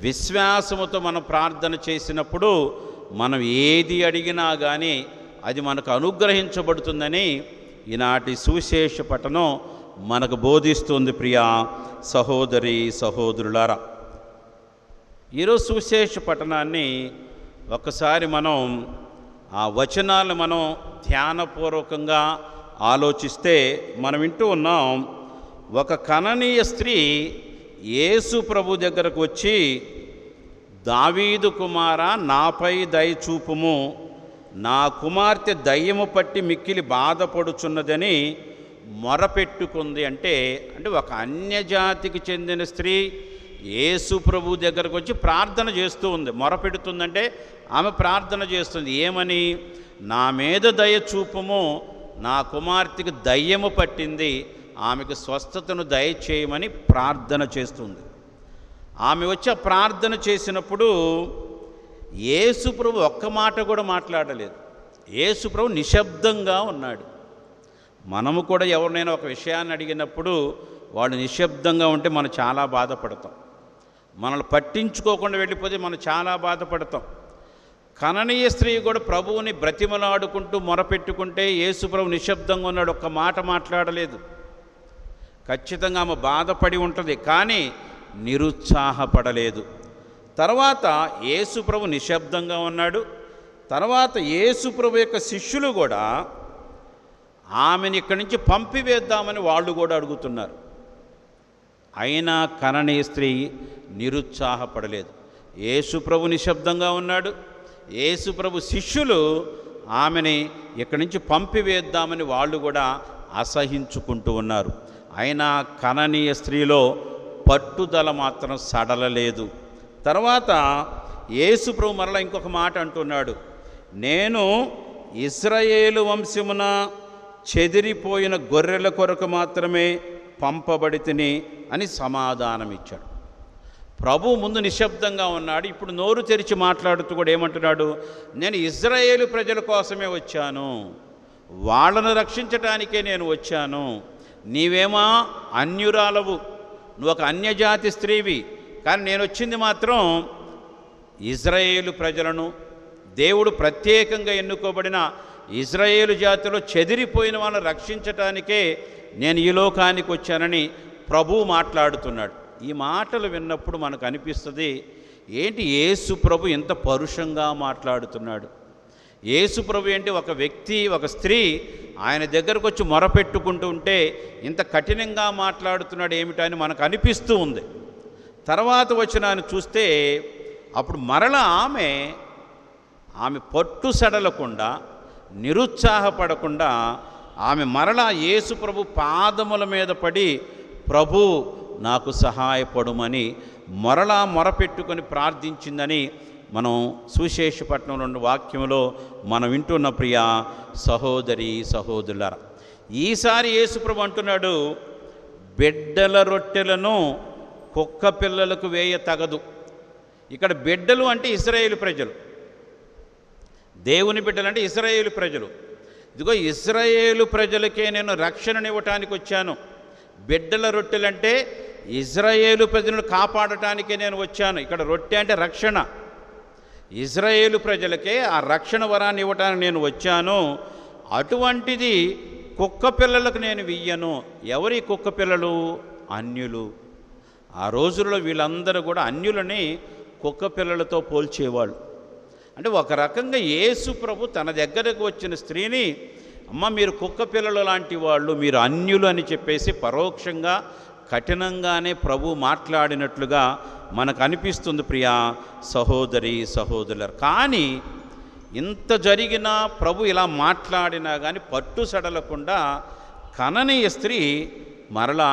S4: విశ్వాసముతో మనం ప్రార్థన చేసినప్పుడు మనం ఏది అడిగినా కానీ అది మనకు అనుగ్రహించబడుతుందని ఈనాటి సువిశేష పఠనం మనకు బోధిస్తుంది. ప్రియా సహోదరి సహోదరులారా, ఈరోజు సువిశేష పఠనాన్ని ఒకసారి మనం ఆ వచనాలు మనం ధ్యానపూర్వకంగా ఆలోచిస్తే మనం వింటూ ఉన్నాం, ఒక కననీయ స్త్రీ యేసు ప్రభు దగ్గరకు వచ్చి, దావీదు కుమారా నాపై దయ చూపుము, నా కుమార్తె దయ్యము పట్టి మిక్కిలి బాధపడుచున్నదని మొరపెట్టుకుంది అంటే ఒక అన్యజాతికి చెందిన స్త్రీ యేసు ప్రభు దగ్గరకు వచ్చి ప్రార్థన చేస్తూ ఉంది. మొరపెడుతుందంటే ఆమె ప్రార్థన చేస్తుంది. ఏమని? నా మీద దయ చూపుము, నా కుమార్తెకి దయ్యము పట్టింది, ఆమెకు స్వస్థతను దయచేయమని ప్రార్థన చేస్తుంది. ఆమె వచ్చి ఆ ప్రార్థన చేసినప్పుడు యేసు ప్రభు ఒక్క మాట కూడా మాట్లాడలేదు. యేసు ప్రభు నిశ్శబ్దంగా ఉన్నాడు. మనము కూడా ఎవరినైనా ఒక విషయాన్ని అడిగినప్పుడు వాళ్ళు నిశ్శబ్దంగా ఉంటే మనం చాలా బాధపడతాం. మనల్ని పట్టించుకోకుండా వెళ్ళిపోతే మనం చాలా బాధపడతాం. కననీయ స్త్రీ కూడా ప్రభువుని బ్రతిమలాడుకుంటూ మొరపెట్టుకుంటే యేసు ప్రభు నిశ్శబ్దంగా ఉన్నాడు, ఒక్క మాట మాట్లాడలేదు. ఖచ్చితంగా ఆమె బాధపడి ఉంటుంది, కానీ నిరుత్సాహపడలేదు. తర్వాత యేసు ప్రభు నిశ్శబ్దంగా ఉన్నాడు. తర్వాత యేసు ప్రభు యొక్క శిష్యులు కూడా ఆమెను ఇక్కడి నుంచి పంపివేద్దామని వాళ్ళు కూడా అడుగుతున్నారు. అయినా కననీయ స్త్రీ నిరుత్సాహపడలేదు. యేసు ప్రభు నిశ్శబ్దంగా ఉన్నాడు. యేసు ప్రభు శిష్యులు ఆమెని ఇక్కడి నుంచి పంపివేద్దామని వాళ్ళు కూడా అసహించుకుంటూ ఉన్నారు. అయినా కననీయ స్త్రీలో పట్టుదల మాత్రం సడలలేదు. తర్వాత యేసు ప్రభు మరలా ఇంకొక మాట అంటున్నాడు, నేను ఇశ్రాయేలు వంశమున చెదిరిపోయిన గొర్రెల కొరకు మాత్రమే పంపబడితిని అని సమాధానం ఇచ్చాడు. ప్రభు ముందు నిశ్శబ్దంగా ఉన్నాడు, ఇప్పుడు నోరు తెరిచి మాట్లాడుతూ కూడా ఏమంటున్నాడు? నేను ఇశ్రాయేలు ప్రజల కోసమే వచ్చాను, వాళ్ళను రక్షించటానికే నేను వచ్చాను. నీవేమా అన్యురాలవు, నువ్వు ఒక అన్యజాతి స్త్రీవి, కానీ నేను వచ్చింది మాత్రం ఇశ్రాయేలు ప్రజలను, దేవుడు ప్రత్యేకంగా ఎన్నుకోబడిన ఇశ్రాయేలు జాతిలో చెదిరిపోయిన వాళ్ళని రక్షించటానికే నేను ఈ లోకానికి వచ్చానని ప్రభువు మాట్లాడుతున్నాడు. ఈ మాటలు విన్నప్పుడు మనకు అనిపిస్తుంది, ఏంటి యేసు ప్రభు ఎంత పరుషంగా మాట్లాడుతున్నాడు. యేసు ప్రభు ఏంటి, ఒక వ్యక్తి, ఒక స్త్రీ ఆయన దగ్గరకు వచ్చి మొరపెట్టుకుంటూ ఉంటే ఇంత కఠినంగా మాట్లాడుతున్నాడు ఏమిటని మనకు అనిపిస్తూ ఉంది. తర్వాత వచనాన్ని చూస్తే అప్పుడు మరలా ఆమె పట్టు సడలకుండా, నిరుత్సాహపడకుండా ఆమె మరలా యేసు ప్రభు పాదముల మీద పడి, ప్రభు నాకు సహాయపడుమని మరలా మొరపెట్టుకొని ప్రార్థించిందని మనం సువిశేషపట్నం 2 వాక్యంలో మనం వింటున్న ప్రియ సహోదరి సహోదరులారా, ఈసారి యేసు ప్రభు అంటున్నాడు, బిడ్డల రొట్టెలను కుక్క పిల్లలకు వేయ తగదు. ఇక్కడ బిడ్డలు అంటే ఇశ్రాయేలు ప్రజలు, దేవుని బిడ్డలు అంటే ఇశ్రాయేలు ప్రజలు. ఇదిగో ఇశ్రాయేలు ప్రజలకే నేను రక్షణనివ్వటానికి వచ్చాను. బిడ్డల రొట్టెలంటే ఇశ్రాయేలు ప్రజలను కాపాడటానికే నేను వచ్చాను. ఇక్కడ రొట్టె అంటే రక్షణ. ఇశ్రాయేలు ప్రజలకే ఆ రక్షణ వరాన్ని ఇవ్వటానికి నేను వచ్చాను. అటువంటిది కుక్క పిల్లలకు నేను ఇయ్యను. ఎవరి కుక్క పిల్లలు? అన్యులు. ఆ రోజుల్లో వీళ్ళందరూ కూడా అన్యులని కుక్క పిల్లలతో పోల్చేవాళ్ళు. అంటే ఒక రకంగా యేసు ప్రభు తన దగ్గరకు వచ్చిన స్త్రీని, అమ్మ మీరు కుక్క పిల్లలు లాంటి వాళ్ళు, మీరు అన్యులు అని చెప్పేసి పరోక్షంగా కఠినంగానే ప్రభు మాట్లాడినట్లుగా మనకు అనిపిస్తుంది ప్రియా సహోదరి సహోదరులు. కానీ ఇంత జరిగినా, ప్రభు ఇలా మాట్లాడినా కానీ పట్టు సడలకుండా కననీయ స్త్రీ మరలా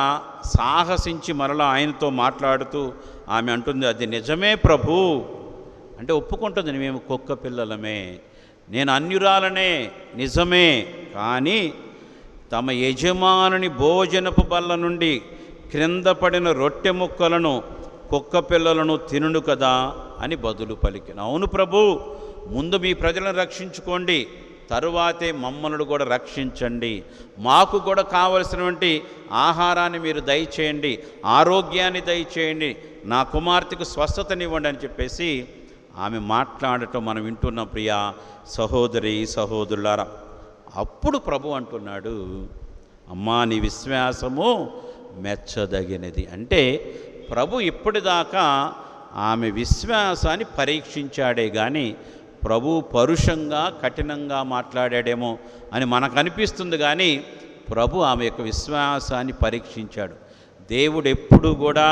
S4: సాహసించి మరలా ఆయనతో మాట్లాడుతూ ఆమె అంటుంది, అది నిజమే ప్రభు అంటే ఒప్పుకుంటుంది, మేము కుక్క పిల్లలమే, నేను అన్యురాలనే, నిజమే. కానీ తమ యజమానుని భోజనపు బల్ల నుండి క్రింద పడిన రొట్టె ముక్కలను కుక్క పిల్లలను తినును కదా అని బదులు పలికిన. అవును ప్రభు, ముందు మీ ప్రజలను రక్షించుకోండి, తరువాతే మమ్మల్ని కూడా రక్షించండి, మాకు కూడా కావలసినటువంటి ఆహారాన్ని మీరు దయచేయండి, ఆరోగ్యాన్ని దయచేయండి, నా కుమార్తెకు స్వస్థతనివ్వండి అని చెప్పేసి ఆమె మాట్లాడటం మనం వింటున్న ప్రియా సహోదరి సహోదరులారా. అప్పుడు ప్రభు అంటున్నాడు, అమ్మా నీ విశ్వాసము మెచ్చదగినది. అంటే ప్రభు ఇప్పటిదాకా ఆమె విశ్వాసాన్ని పరీక్షించాడే కానీ ప్రభు పరుషంగా కఠినంగా మాట్లాడాడేమో అని మనకు అనిపిస్తుంది. కానీ ప్రభు ఆమె యొక్క విశ్వాసాన్ని పరీక్షించాడు. దేవుడు ఎప్పుడు కూడా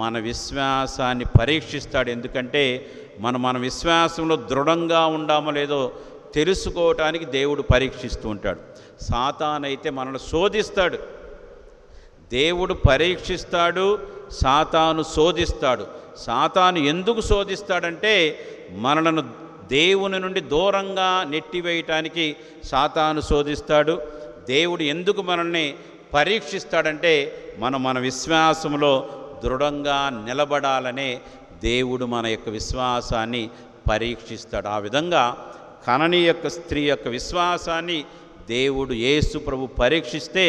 S4: మన విశ్వాసాన్ని పరీక్షిస్తాడు. ఎందుకంటే మన విశ్వాసంలో దృఢంగా ఉండామో లేదో తెలుసుకోవటానికి దేవుడు పరీక్షిస్తూ ఉంటాడు. సాతానైతే మనల్ని శోధిస్తాడు, దేవుడు పరీక్షిస్తాడు, సాతాను శోధిస్తాడు. సాతాను ఎందుకు శోధిస్తాడంటే మనలను దేవుని నుండి దూరంగా నెట్టివేయటానికి సాతాను శోధిస్తాడు. దేవుడు ఎందుకు మనల్ని పరీక్షిస్తాడంటే మన విశ్వాసంలో దృఢంగా నిలబడాలనే దేవుడు మన యొక్క విశ్వాసాన్ని పరీక్షిస్తాడు. ఆ విధంగా కనని యొక్క స్త్రీ యొక్క విశ్వాసాన్ని దేవుడు యేసు ప్రభు పరీక్షిస్తే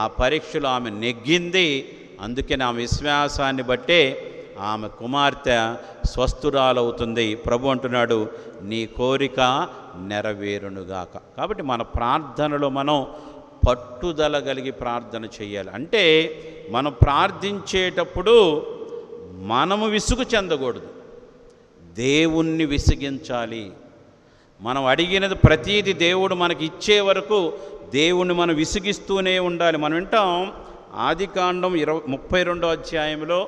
S4: ఆ పరీక్షలో ఆమె నెగ్గింది. అందుకే నా విశ్వాసాన్ని బట్టే ఆమె కుమార్తె స్వస్థురాలవుతుంది. ప్రభు అంటున్నాడు, నీ కోరిక నెరవేరునుగాక. కాబట్టి మన ప్రార్థనలో మనం పట్టుదల కలిగి ప్రార్థన చేయాలి. అంటే మనం ప్రార్థించేటప్పుడు మనము విసుగు చెందకూడదు, దేవుణ్ణి విసిగించాలి. మనం అడిగినది ప్రతీది దేవుడు మనకి ఇచ్చే వరకు దేవుణ్ణి మనం విసిగిస్తూనే ఉండాలి. మనం వింటాం ఆదికాండం 32వ అధ్యాయంలో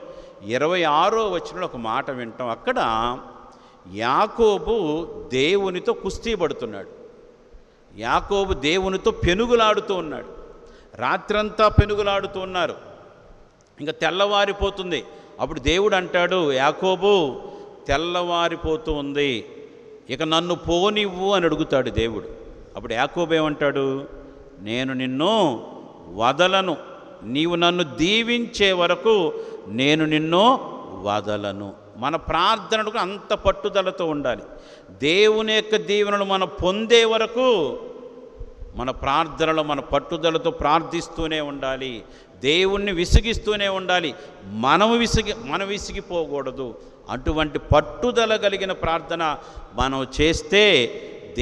S4: 26వ వచనంలో ఒక మాట వింటాం. అక్కడ యాకోబు దేవునితో కుస్తీ పడుతున్నాడు. యాకోబు దేవునితో పెనుగులాడుతూ ఉన్నాడు. రాత్రంతా పెనుగులాడుతూ ఉన్నారు. ఇంకా తెల్లవారిపోతుంది. అప్పుడు దేవుడు అంటాడు, యాకోబు తెల్లవారిపోతూ ఉంది, ఇక నన్ను పోనివ్వు అని అడుగుతాడు దేవుడు. అప్పుడు యాకోబు ఏమంటాడు, నేను నిన్ను వదలను, నీవు నన్ను దీవించే వరకు నేను నిన్ను వదలను. మన ప్రార్థనకు అంత పట్టుదలతో ఉండాలి. దేవుని యొక్క దీవెనలు మనం పొందే వరకు మన ప్రార్థనలో మన పట్టుదలతో ప్రార్థిస్తూనే ఉండాలి. దేవుణ్ణి విసిగిస్తూనే ఉండాలి. మనం విసిగిపోకూడదు. అటువంటి పట్టుదల కలిగిన ప్రార్థన మనం చేస్తే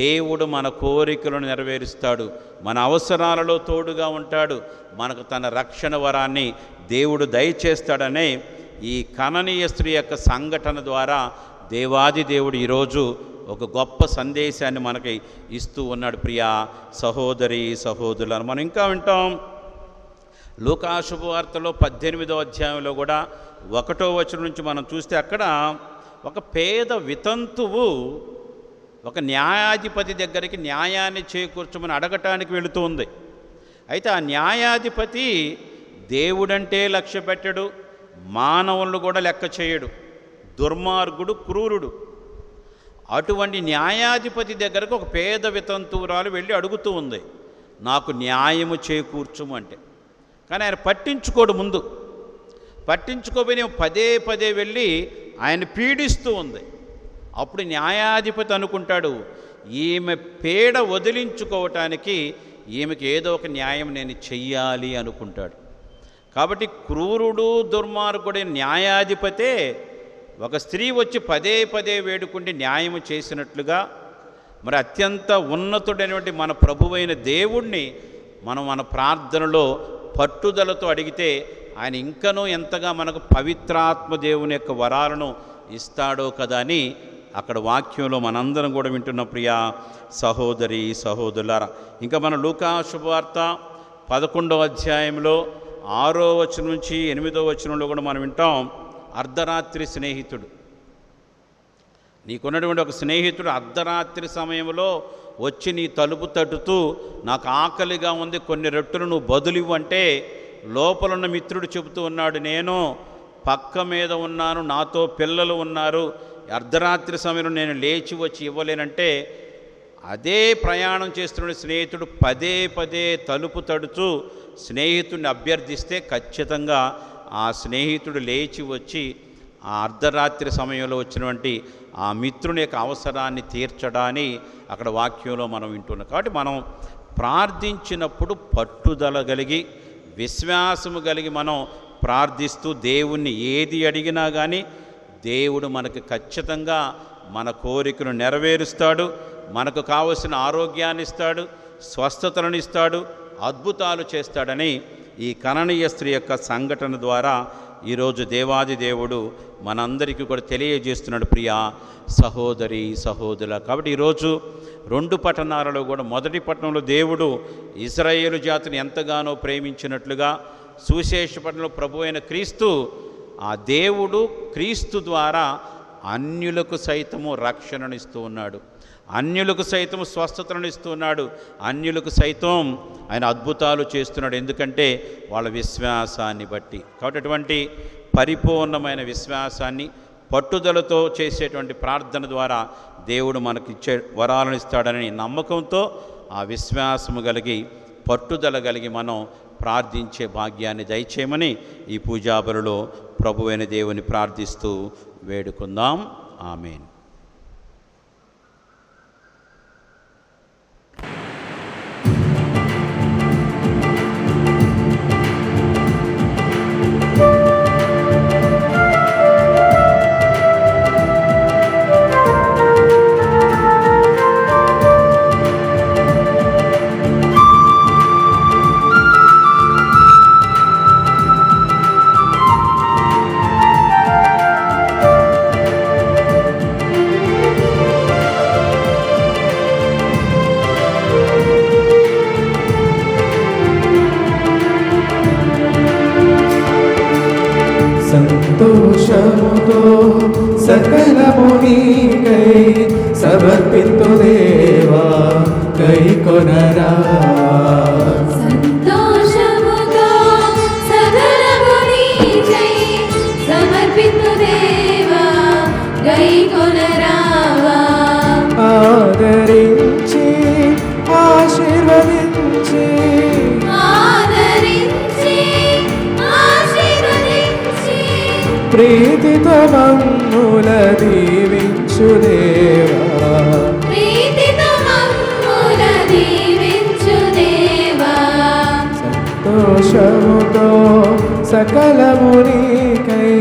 S4: దేవుడు మన కోరికలను నెరవేరుస్తాడు, మన అవసరాలలో తోడుగా ఉంటాడు, మనకు తన రక్షణ వరాన్ని దేవుడు దయచేస్తాడనే ఈ కననీయ స్త్రీ యొక్క సంఘటన ద్వారా దేవాది దేవుడు ఈరోజు ఒక గొప్ప సందేశాన్ని మనకి ఇస్తూ ఉన్నాడు. ప్రియా సహోదరి సహోదరులను మనం ఇంకా వింటాం. లూకా శుభవార్తలో 18వ అధ్యాయంలో కూడా 1వ వచనం నుంచి మనం చూస్తే అక్కడ ఒక పేద వితంతువు ఒక న్యాయాధిపతి దగ్గరికి న్యాయాన్ని చేకూర్చమని అడగటానికి వెళుతూ ఉంది. అయితే ఆ న్యాయాధిపతి దేవుడంటే లక్ష్య పెట్టడు, మానవులను కూడా లెక్క చేయడు, దుర్మార్గుడు, క్రూరుడు. అటువంటి న్యాయాధిపతి దగ్గరకు ఒక పేద వితంతువురాలు వెళ్ళి అడుగుతూ ఉంది, నాకు న్యాయము చేకూర్చుము అంటే. కానీ ఆయన పట్టించుకోడు. ముందు పట్టించుకోబోయి పదే వెళ్ళి ఆయన పీడిస్తూ ఉంది. అప్పుడు న్యాయాధిపతి అనుకుంటాడు, ఈమె పీడ వదిలించుకోవటానికి ఈమెకి ఏదో ఒక న్యాయం నేను చెయ్యాలి అనుకుంటాడు. కాబట్టి క్రూరుడు దుర్మార్గుడి న్యాయాధిపతే ఒక స్త్రీ వచ్చి పదే వేడుకుండి న్యాయము చేసినట్లుగా మరి అత్యంత ఉన్నతుడైనటువంటి మన ప్రభువైన దేవుణ్ణి మనం మన ప్రార్థనలో పట్టుదలతో అడిగితే ఆయన ఇంకనూ ఎంతగా మనకు పవిత్రాత్మ దేవుని యొక్క వరాలను ఇస్తాడో కదా అని అక్కడ వాక్యంలో మనందరం కూడా వింటున్న ప్రియా సహోదరి సహోదరులారా. ఇంకా మన లూకా శుభవార్త 11వ అధ్యాయంలో 6వ వచనం నుంచి 8వ వచనంలో కూడా మనం వింటాం, అర్ధరాత్రి స్నేహితుడు. నీకున్నటువంటి ఒక స్నేహితుడు అర్ధరాత్రి సమయంలో వచ్చి నీ తలుపు తట్టుతూ నాకు ఆకలిగా ఉంది, కొన్ని రొట్టెలు నువ్వు బదులివ్వు అంటే లోపలున్న మిత్రుడు చెబుతూ ఉన్నాడు, నేను పక్క మీద ఉన్నాను, నాతో పిల్లలు ఉన్నారు, అర్ధరాత్రి సమయంలో నేను లేచి వచ్చి ఇవ్వలేనంటే అదే ప్రయాణం చేస్తున్న స్నేహితుడు పదే తలుపు తడుతూ స్నేహితుడిని అభ్యర్థిస్తే ఖచ్చితంగా ఆ స్నేహితుడు లేచి వచ్చి ఆ అర్ధరాత్రి సమయంలో వచ్చినటువంటి ఆ మిత్రుని యొక్క అవసరాన్ని తీర్చడాన్ని అక్కడ వాక్యంలో మనం వింటున్నాం. కాబట్టి మనం ప్రార్థించినప్పుడు పట్టుదల కలిగి విశ్వాసము కలిగి మనం ప్రార్థిస్తూ దేవుణ్ణి ఏది అడిగినా కానీ దేవుడు మనకు ఖచ్చితంగా మన కోరికను నెరవేరుస్తాడు, మనకు కావలసిన ఆరోగ్యాన్ని ఇస్తాడు, స్వస్థతలను ఇస్తాడు, అద్భుతాలు చేస్తాడని ఈ కననీయ స్త్రీ యొక్క సంఘటన ద్వారా ఈరోజు దేవాది దేవుడు మనందరికీ కూడా తెలియజేస్తున్నాడు ప్రియా సహోదరి సహోదరుల. కాబట్టి ఈరోజు 2 పట్టణాలలో కూడా మొదటి పట్టణంలో దేవుడు ఇశ్రాయేలు జాతిని ఎంతగానో ప్రేమించినట్లుగా సువిశేష పట్టణంలో ప్రభు అయిన క్రీస్తు ఆ దేవుడు క్రీస్తు ద్వారా అన్యులకు సైతము రక్షణనిస్తూ ఉన్నాడు. అన్యులకు సైతం స్వస్థతలను ఇస్తున్నాడు, అన్యులకు సైతం ఆయన అద్భుతాలు చేస్తున్నాడు. ఎందుకంటే వాళ్ళ విశ్వాసాన్ని బట్టి. కాబట్టి అటువంటి పరిపూర్ణమైన విశ్వాసాన్ని పట్టుదలతో చేసేటువంటి ప్రార్థన ద్వారా దేవుడు మనకిచ్చే వరాలను ఇస్తాడని నమ్మకంతో ఆ విశ్వాసము కలిగి పట్టుదల కలిగి మనం ప్రార్థించే భాగ్యాన్ని దయచేయమని ఈ పూజాబలిలో ప్రభువైన దేవుని ప్రార్థిస్తూ వేడుకుందాం. ఆమేన్.
S2: సంతోషముతో సకలము నీకై సమర్పింతు దేవా, కై కొనరా.
S3: సంతోషముతో సకలము నీకై సమర్పింతు దేవా, గైకొనరావా.
S2: ఆదరించి ఆశీర్వదించి ప్రీతితో మమ్ముల దీవించు దేవా, సంతోషముతో సకలము నీకై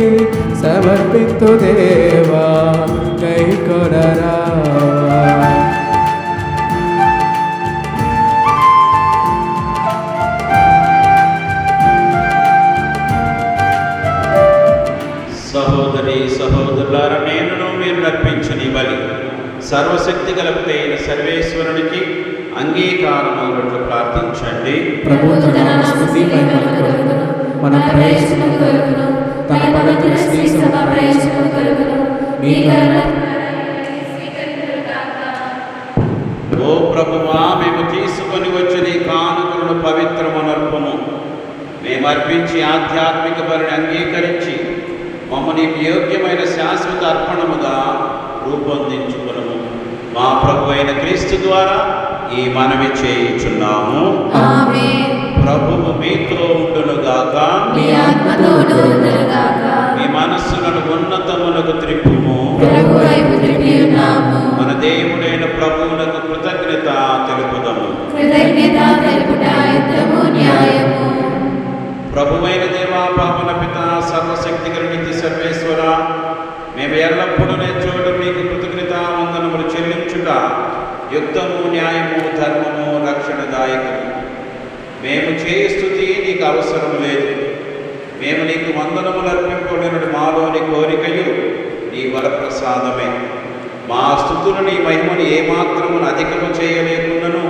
S2: సమర్పింతు దేవా, కై కొనరా.
S4: సహోదరి సహోదరులారా, నేను మీరు నర్పించిన ఈ బలి సర్వశక్తి గలపైన సర్వేశ్వరునికి అంగీకారములను ప్రార్థించండి.
S2: ప్రభు తన స్తుతి మహిమల కొరకు, మన ప్రయోజనం కొరకు, తన పవిత్ర శ్రీ సభ ప్రయోజనం కొరకు మీ కరుణ.
S4: ఓ ప్రభువా, మేము తీసుకొని వచ్చిన ఈ కానుకలను పవిత్రమనర్పము మేము అర్పించి ఆధ్యాత్మిక బలిని అంగీకరించి మమ్మల్ని యోగ్యమైన శాశ్వత అర్పణముగా రూపొందించుకునము. మా ప్రభు అయిన క్రీస్తు ద్వారా ఈ మనవి చేయుచున్నాము. ప్రభువు మీతో ఉండునుగాక,
S3: మీ ఆత్మతోనూ ఉండునుగాక.
S4: మీ మనస్సులను ఉన్నతములకు త్రిప్పుము.
S3: ప్రభు వైపు త్రిప్పి ఉన్నాము.
S4: మన దేవుడైన ప్రభువునకు కృతజ్ఞత తెలుపుదము.
S3: కృతజ్ఞత తెలుపుట యుక్తము, న్యాయము.
S4: ప్రభువైన దేవా, పావన పిత, సర్వశక్తి గల నిత్య సర్వేశ్వర, మేము ఎల్లప్పుడూ చోటు మీకు కృతజ్ఞత వందనములు చెల్లించుట యుక్తము, న్యాయము, ధర్మము, రక్షణదాయకము. మేము చేయ స్తుతి నీకు అవసరం లేదు. మేము నీకు వందనములు అర్పింపబడిన మాలోని కోరికయు నీ వరప్రసాదమే. మా స్తుతులు నీ మహిమను ఏమాత్రమును అధికము చేయలేకున్నను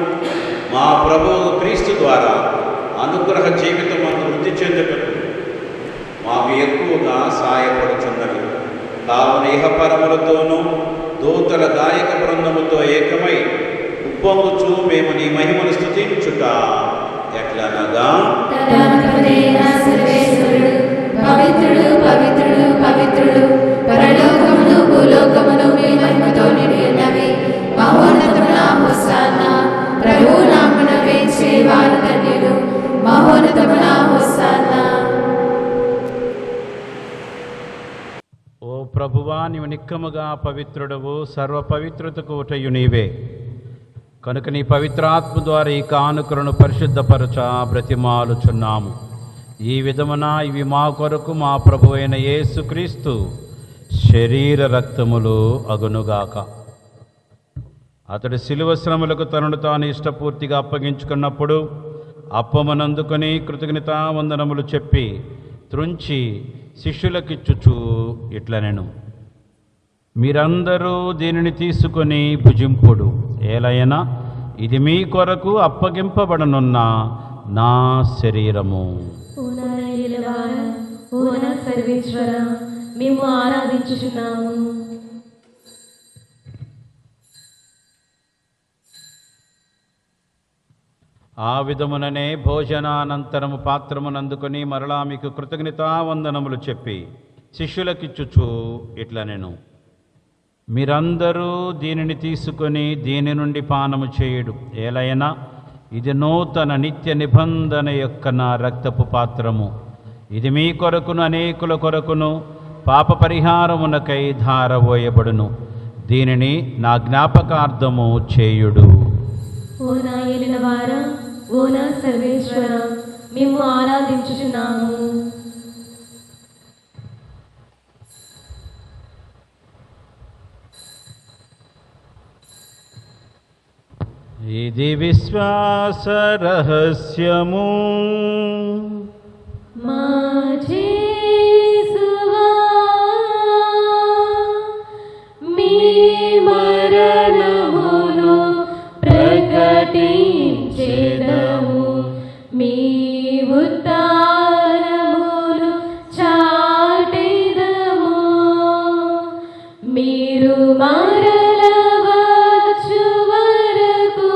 S4: మా ప్రభువు క్రీస్తు ద్వారా అనుగ్రహ జీవితం వృద్ధి చెందుటకు మాకు ఎక్కువగా సహాయపడుచున్నవి. కావున ఇహపరములతోనూ దూతల గాయక బృందముతో ఏకమై ఉప్పొంగుచూ మేము నీ మహిమను స్తుతించుట ఎట్లనగా,
S3: సర్వేశ్వరుడు పవిత్రుడు, పవిత్రుడు, పవిత్రుడు, పరలోకమును భూలోకమును మీ మహిమతో నిండి ఉన్నవి. మహోన్నతమున హోసానా. ప్రభువు నామమున వేంచే వారు ధన్యులు. మహోన్నతమున హోసానా.
S4: ఓ ప్రభువా, నీవు నిక్కముగా పవిత్రుడవు, సర్వ పవిత్రతకు ఊటయు నీవే. కనుక నీ పవిత్రాత్మ ద్వారా ఈ కానుకలను పరిశుద్ధపరచ బ్రతిమాలుచున్నాము. ఈ విధమున ఇవి మా కొరకు మా ప్రభు అయిన యేసుక్రీస్తు శరీర రక్తములు అగునుగాక. అతడు శిలువ శ్రమలకు తనను తాను ఇష్టపూర్తిగా అప్పగించుకున్నప్పుడు అప్పమనందుకొని కృతజ్ఞతా వందనములు చెప్పి త్రుంచి శిష్యులకిచ్చుచు ఇట్లనెను, మీరందరూ దీనిని తీసుకొని భుజింపుడు. ఏలైనా ఇది మీ కొరకు అప్పగింపబడనున్న నా శరీరము.
S3: ఓ నా సర్వేశ్వర, మేము ఆరాధించుచున్నాము.
S4: ఆ విధముననే భోజనానంతరము పాత్రమునందుకొని మరలా మీకు కృతజ్ఞతావందనములు చెప్పి శిష్యులకిచ్చుచు ఇట్లా నేను, మీరందరూ దీనిని తీసుకొని దీని నుండి పానము చేయుడు, ఏలైనా ఇది నూతన నిత్య నిబంధన యొక్క నా రక్తపు పాత్రము. ఇది మీ కొరకును అనేకుల కొరకును పాప పరిహారమునకై ధారవోయబడును. దీనిని నా జ్ఞాపకార్థము చేయుడు.
S3: ఓ నా ఏలినవారా, ఓ నా సర్వేశ్వర, మేము ఆరాధించుచున్నాము.
S4: ఇది విశ్వాస రహస్యము.
S3: మా యేసువా, మీ మరణమును ప్రకటించెదము, మీ ఉత్థానమును చాటెదము. మీరు మరల వచ్చు వరకు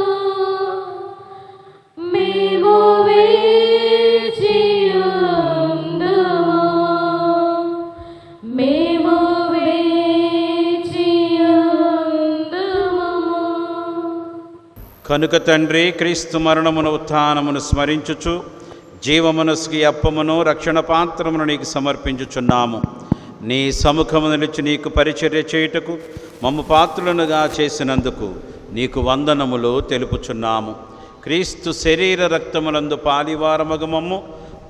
S3: మేము వేచియుందుము, మేము వేచియుందుము.
S4: కనుక తండ్రి, క్రీస్తు మరణమును ఉత్థానమును స్మరించుచు జీవమనస్కి అప్పమును రక్షణ పాత్రమును నీకు సమర్పించుచున్నాము. నీ సముఖము నిలిచి నీకు పరిచర్య చేయుటకు మమ్ము పాత్రులనుగా చేసినందుకు నీకు వందనములు తెలుపుచున్నాము. క్రీస్తు శరీర రక్తములందు పాలివారమగు మమ్ము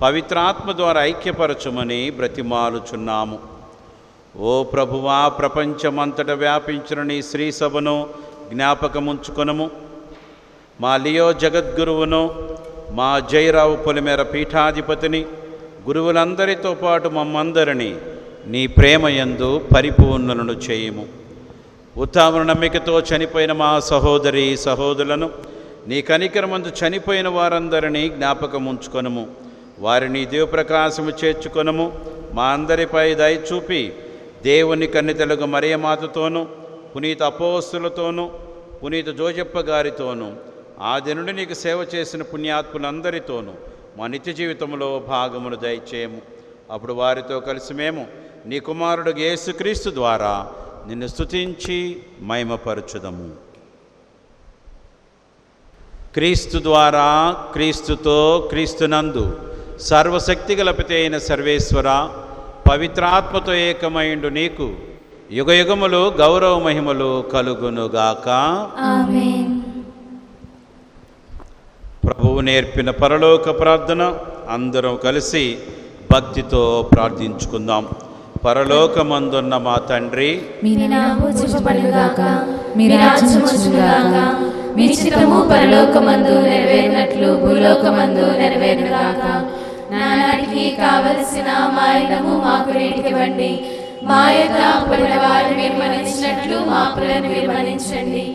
S4: పవిత్రాత్మ ద్వారా ఐక్యపరచుమని బ్రతిమాలుచున్నాము. ఓ ప్రభువా, ప్రపంచమంతట వ్యాపించిన నీ శ్రీ సభను జ్ఞాపకముంచుకొనము. మా లియో జగద్గురువును, మా జయరావు పొలిమేర పీఠాధిపతిని, గురువులందరితో పాటు మమ్మందరినీ నీ ప్రేమయందు పరిపూర్ణులను చేయుము. ఉత్థాన నమ్మికతో చనిపోయిన మా సహోదరి సహోదరులను, నీ కనికరమందు చనిపోయిన వారందరినీ జ్ఞాపకముంచుకొనుము. వారిని దేవప్రకాశము చేర్చుకొనుము. మా అందరిపై దయ చూపి దేవుని కన్నితలుగు మరియమాతతోనూ, పునీత అపోస్తులతోనూ, పునీత జోజప్ప గారితోనూ, ఆ దినుడి నీకు సేవ చేసిన పుణ్యాత్ములందరితోనూ మా నిత్య జీవితంలో భాగమును దయచేయము. అప్పుడు వారితో కలిసి మేము నీ కుమారుడు యేసుక్రీస్తు ద్వారా నిన్ను స్తుతించి మహిమపరచుదము. క్రీస్తు ద్వారా, క్రీస్తుతో, క్రీస్తునందు సర్వశక్తిగల పిత అయిన సర్వేశ్వర, పవిత్రాత్మతో ఏకమైండు నీకు యుగయుగములు గౌరవ మహిమలు కలుగునుగాక.
S3: ఆమేన్.
S4: ప్రభువు నేర్పిన పరలోక ప్రార్థన అందరం కలిసి భక్తితో ప్రార్థించుకుందాం. పరలోకమందున్న మా తండ్రి,
S3: మీ నామము పూజింపబడుగాక, మీ రాజ్యము వచ్చుగాక, మీ చిత్తము పరలోకమందు నెరవేరినట్లు భూలోకమందు నెరవేరుగాక. నానాటికి కావలసిన మా అన్నము మాకు నేటికివ్వండి. మా యొక్క అప్పుల వారిని మీరు మన్నించినట్లు మా అప్పులను మీరు మన్నించండి.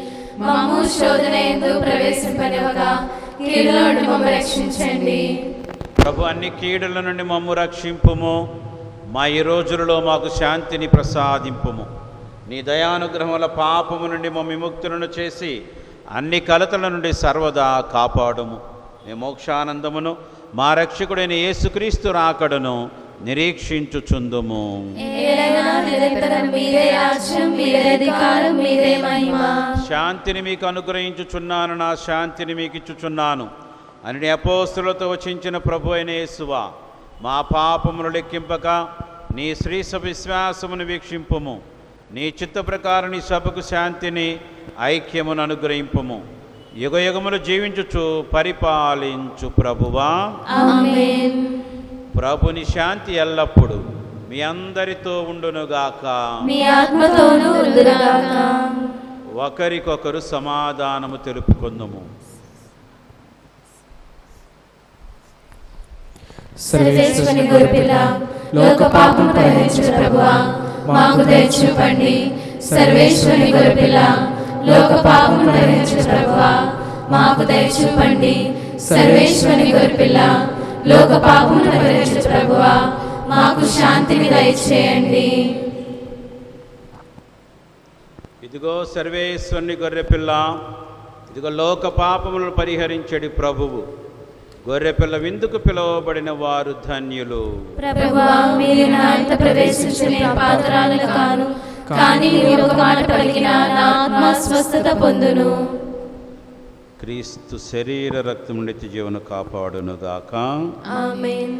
S3: మమ్ము శోధన యందు ప్రవేశింపనివ్వగా కీడులో నుండి మమ్ము రక్షించండి.
S4: ప్రభు, అన్ని కీడుల నుండి మమ్ము రక్షింపుము. మా ఈ రోజులలో మాకు శాంతిని ప్రసాదింపుము. నీ దయానుగ్రహముల పాపము నుండి మమ్మ విముక్తులను చేసి అన్ని కలతల నుండి సర్వదా కాపాడుము. మీ మోక్షానందమును మా రక్షకుడైన యేసుక్రీస్తు రాకడను నిరీక్షించుచుందుము.
S3: ఏలైనా నిరంతరం మీదే రాజ్యం, మీదే అధికారం, మీదే మహిమ.
S4: శాంతిని మీకు అనుగ్రహించుచున్నాను, నా శాంతిని మీకు ఇచ్చుచున్నాను అని నీ అపోస్తులతో వచించిన ప్రభు అయిన యేసువా, మా పాపమును లెక్కింపక నీ శ్రీస విశ్వాసమును వీక్షింపుము. నీ చిత్త ప్రకారం నీ సభకు శాంతిని, ఐక్యమును అనుగ్రహింపుము. యుగయుగములు జీవించుచు పరిపాలించు ప్రభువా.
S3: ఆమేన్.
S4: ప్రభుని శాంతి ఎల్లప్పుడూ మీ అందరితో ఉండునుగాక.
S3: మీ ఆత్మతోనూ ఉండుగాక.
S4: ఒకరికొకరు సమాధానము తెలుపుకుందుము.
S3: సర్వేశ్వరుని గొర్రెపిల్ల, లోక పాపం పరిహరించు ప్రభువా, మాకు దయ చూపండి. సర్వేశ్వరుని గొర్రెపిల్ల, లోక పాపం పరిహరించు ప్రభువా, మాకు దయ చూపండి. సర్వేశ్వరుని గొర్రెపిల్ల, లోక పాపం పరిహరించు ప్రభువా, మాకు శాంతిని దయచేయండి.
S4: ఇదిగో సర్వేశ్వరుని గొర్రెపిల్ల, ఇదిగో లోక పాపములను పరిహరించడి ప్రభువు, గొర్రెపిల్ల విందుకు పిలువబడిన వారు ధన్యులు.
S3: ప్రభువా, మీరు నా ఇంట ప్రవేశించని పాత్రలను కాను, కానీ మీరు ఒక మాట పలికిన నా ఆత్మ స్వస్థత పొందును.
S4: క్రీస్తు శరీర రక్తం నిత్య జీవన కాపాడునుగాక.
S3: ఆమేన్.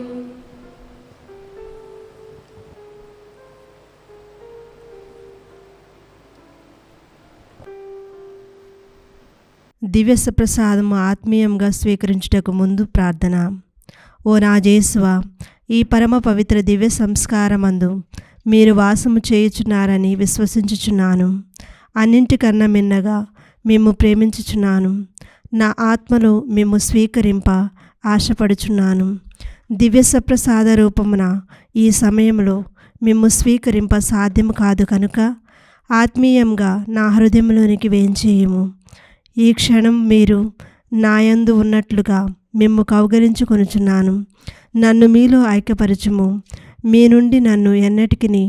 S6: దివ్య ప్రసాదము ఆత్మీయంగా స్వీకరించుటకు ముందు ప్రార్థన. ఓ నా యేసువా, ఈ పరమ పవిత్ర దివ్య సంస్కారమందు మీరు వాసము చేయుచున్నారని విశ్వసించుచున్నాను. అన్నింటికన్నా మిన్నగా మేము ప్రేమించుచున్నాను. నా ఆత్మలో మేము స్వీకరింప ఆశపడుచున్నాను. దివ్య సప్రసాద రూపమున ఈ సమయంలో మేము స్వీకరింప సాధ్యం కాదు కనుక ఆత్మీయంగా నా హృదయంలోనికి వేంచేయము. ఈ క్షణం మీరు నాయందు ఉన్నట్లుగా మిమ్ము కౌగలించుకొనుచున్నాను. నన్ను మీలో ఐక్యపరచుము. మీ నుండి నన్ను ఎన్నటికి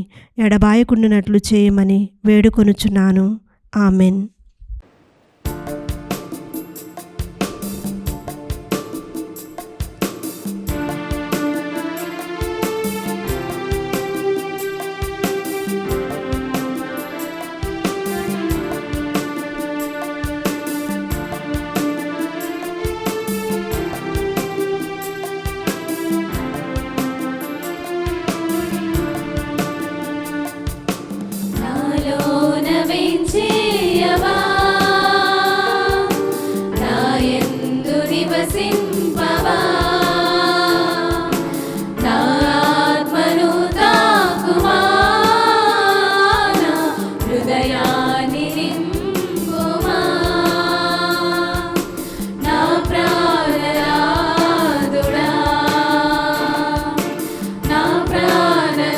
S6: ఎడబాయకుండానట్లు చేయమని వేడుకొనుచున్నాను. ఆమెన్.
S3: నాలోన వేంచేయవా, నాయందు నివసింపవా, నా ఆత్మను తాకుమా, నా హృదయాన్ని నింపుమా, నా ప్రాణనాథుడా, నా ప్రాణనాథుడా.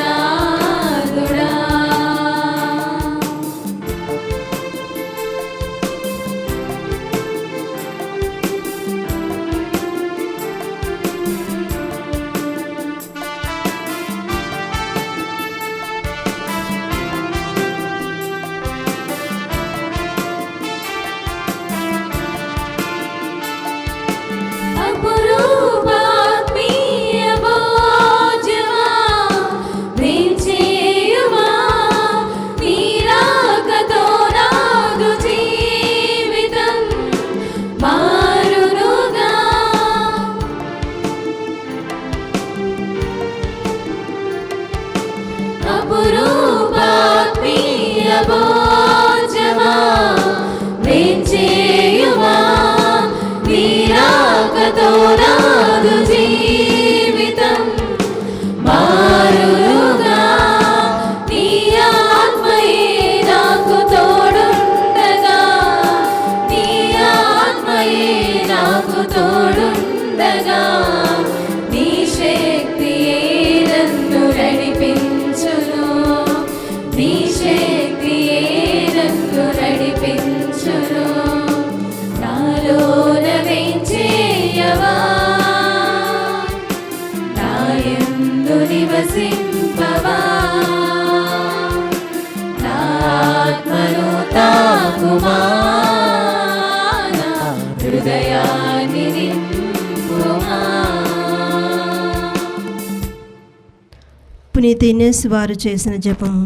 S3: అపురూపాత్మీయ భోజమా, వేంచేయుమా, నీ రాకతో నాదు జీవితం మారునుగా. అపురూపాత్మీయ భోజమా, వేంచేయుమా, నీ రాకతో నాదు జీవితం మారునుగా. నీ ఆత్మయే నాకు తోడుండగా, నీ ఆత్మయే నాకు తోడుండగా, నీ శక్తియే నన్ను నడిపించును, నీ శక్తియే నన్ను నడిపించును. నాలోన వేంచేయవా, నాయందు నివసింపవా, నా ఆత్మను తాకుమా, నా హృదయాన్ని నింపుమా.
S6: పునీత ఇనేసు వారు చేసిన జపము.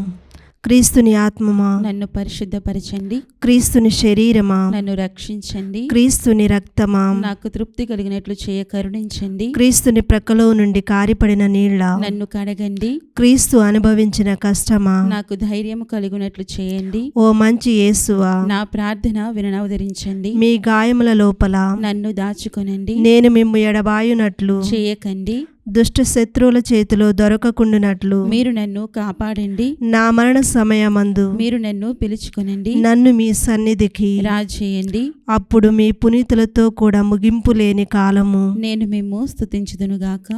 S6: క్రీస్తుని ఆత్మమా,
S1: నన్ను పరిశుద్ధపరచండి.
S6: క్రీస్తుని శరీరమా,
S1: నన్ను రక్షించండి.
S6: క్రీస్తుని రక్తమా,
S1: నాకు తృప్తి కలిగినట్లు చేయ కరుణించండి.
S6: క్రీస్తుని ప్రక్కలో నుండి కారిపడిన నీళ్ల,
S1: నన్ను కడగండి.
S6: క్రీస్తు అనుభవించిన కష్టమా,
S1: నాకు ధైర్యం కలుగునట్లు చేయండి.
S6: ఓ మంచి యేసువా,
S1: నా ప్రార్థన వినవదరించండి.
S6: మీ గాయముల లోపల
S1: నన్ను దాచుకొనండి.
S6: నేను మిమ్ము ఎడబాయునట్లు
S1: చేయకండి.
S6: దుష్ట శత్రువుల చేతిలో దొరకకుండునట్లు
S1: మీరు నన్ను కాపాడండి.
S6: నా మరణ సమయమందు
S1: మీరు నన్ను పిలుచుకొనండి.
S6: నన్ను మీ సన్నిధికి
S1: రాజేయండి.
S6: అప్పుడు మీ పునీతులతో కూడా ముగింపు లేని కాలము
S1: నేను మిమ్ము స్తుతించుదునుగాక.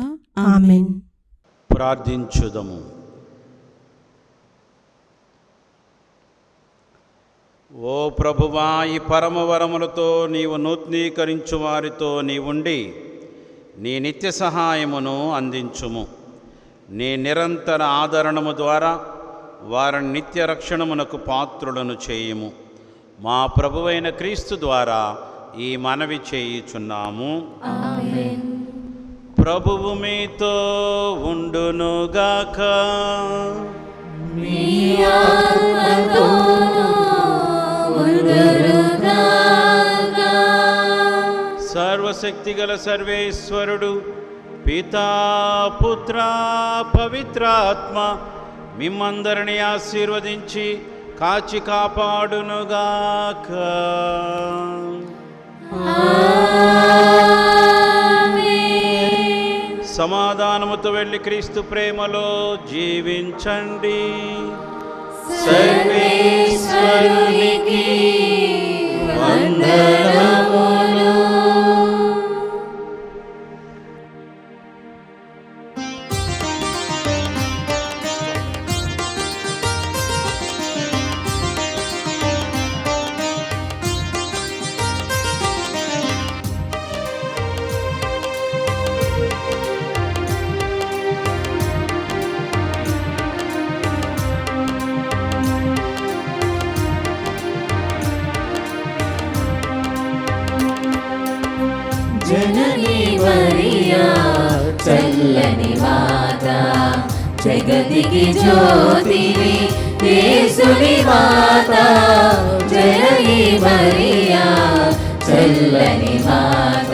S6: ఆమేన్.
S4: ప్రార్థించుదము. ఓ ప్రభువా, ఈ పరమవరములతో నీవు నూతనీకరించు వారితో నీవుండి నీ నిత్య సహాయమును అందించుము. నీ నిరంతర ఆదరణము ద్వారా వారిని నిత్య రక్షణమునకు పాత్రులను చేయుము. మా ప్రభువైన క్రీస్తు ద్వారా ఈ మనవి చేయుచున్నాము.
S3: ఆమేన్.
S4: ప్రభువు మీతో ఉండునుగాక.
S3: మీ ఆత్మతోనూ ఉండునుగాక.
S4: సర్వశక్తిగల సర్వేశ్వరుడు పితా పుత్ర పవిత్రాత్మ మిమ్మందరిని ఆశీర్వదించి కాచి కాపాడునుగాక. సమాధానముతో వెళ్ళి క్రీస్తు ప్రేమలో జీవించండి.
S3: సర్వేశ్వరునికి వందనములు. జననీ మరియా చల్లని మాత, జగతికి జ్యోతివి యేసుని మాత. జననీ మరియా చల్లని మాత.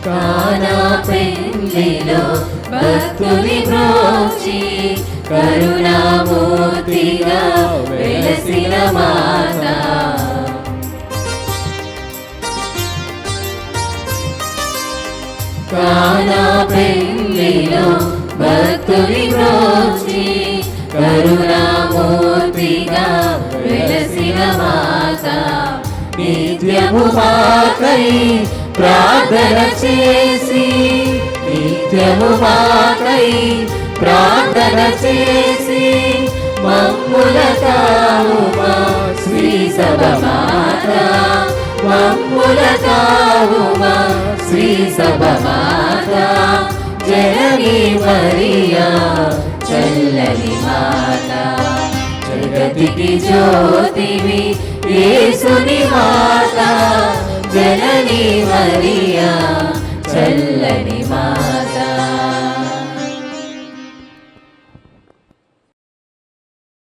S3: కానా పెండ్లిలో భక్తుని బ్రోచి కరుణామూర్తిగా వెలసిన మాత. కానా పెండ్లిలో భక్తుని బ్రోచి కరుణామూర్తిగా వెలసిన మాత. నిత్యము మాకై ప్రార్థన చేసి, నిత్యము మాకై ప్రార్థన చేసి, మమ్ముల కావుమా శ్రీ సభ మాత. మమ్ముల కావుమా శ్రీ సభ మాత. జననీ మరియా చల్లని మాత. జగతికి జ్యోతివి యేసుని మాత. జననీ మరియా చల్లని మాత.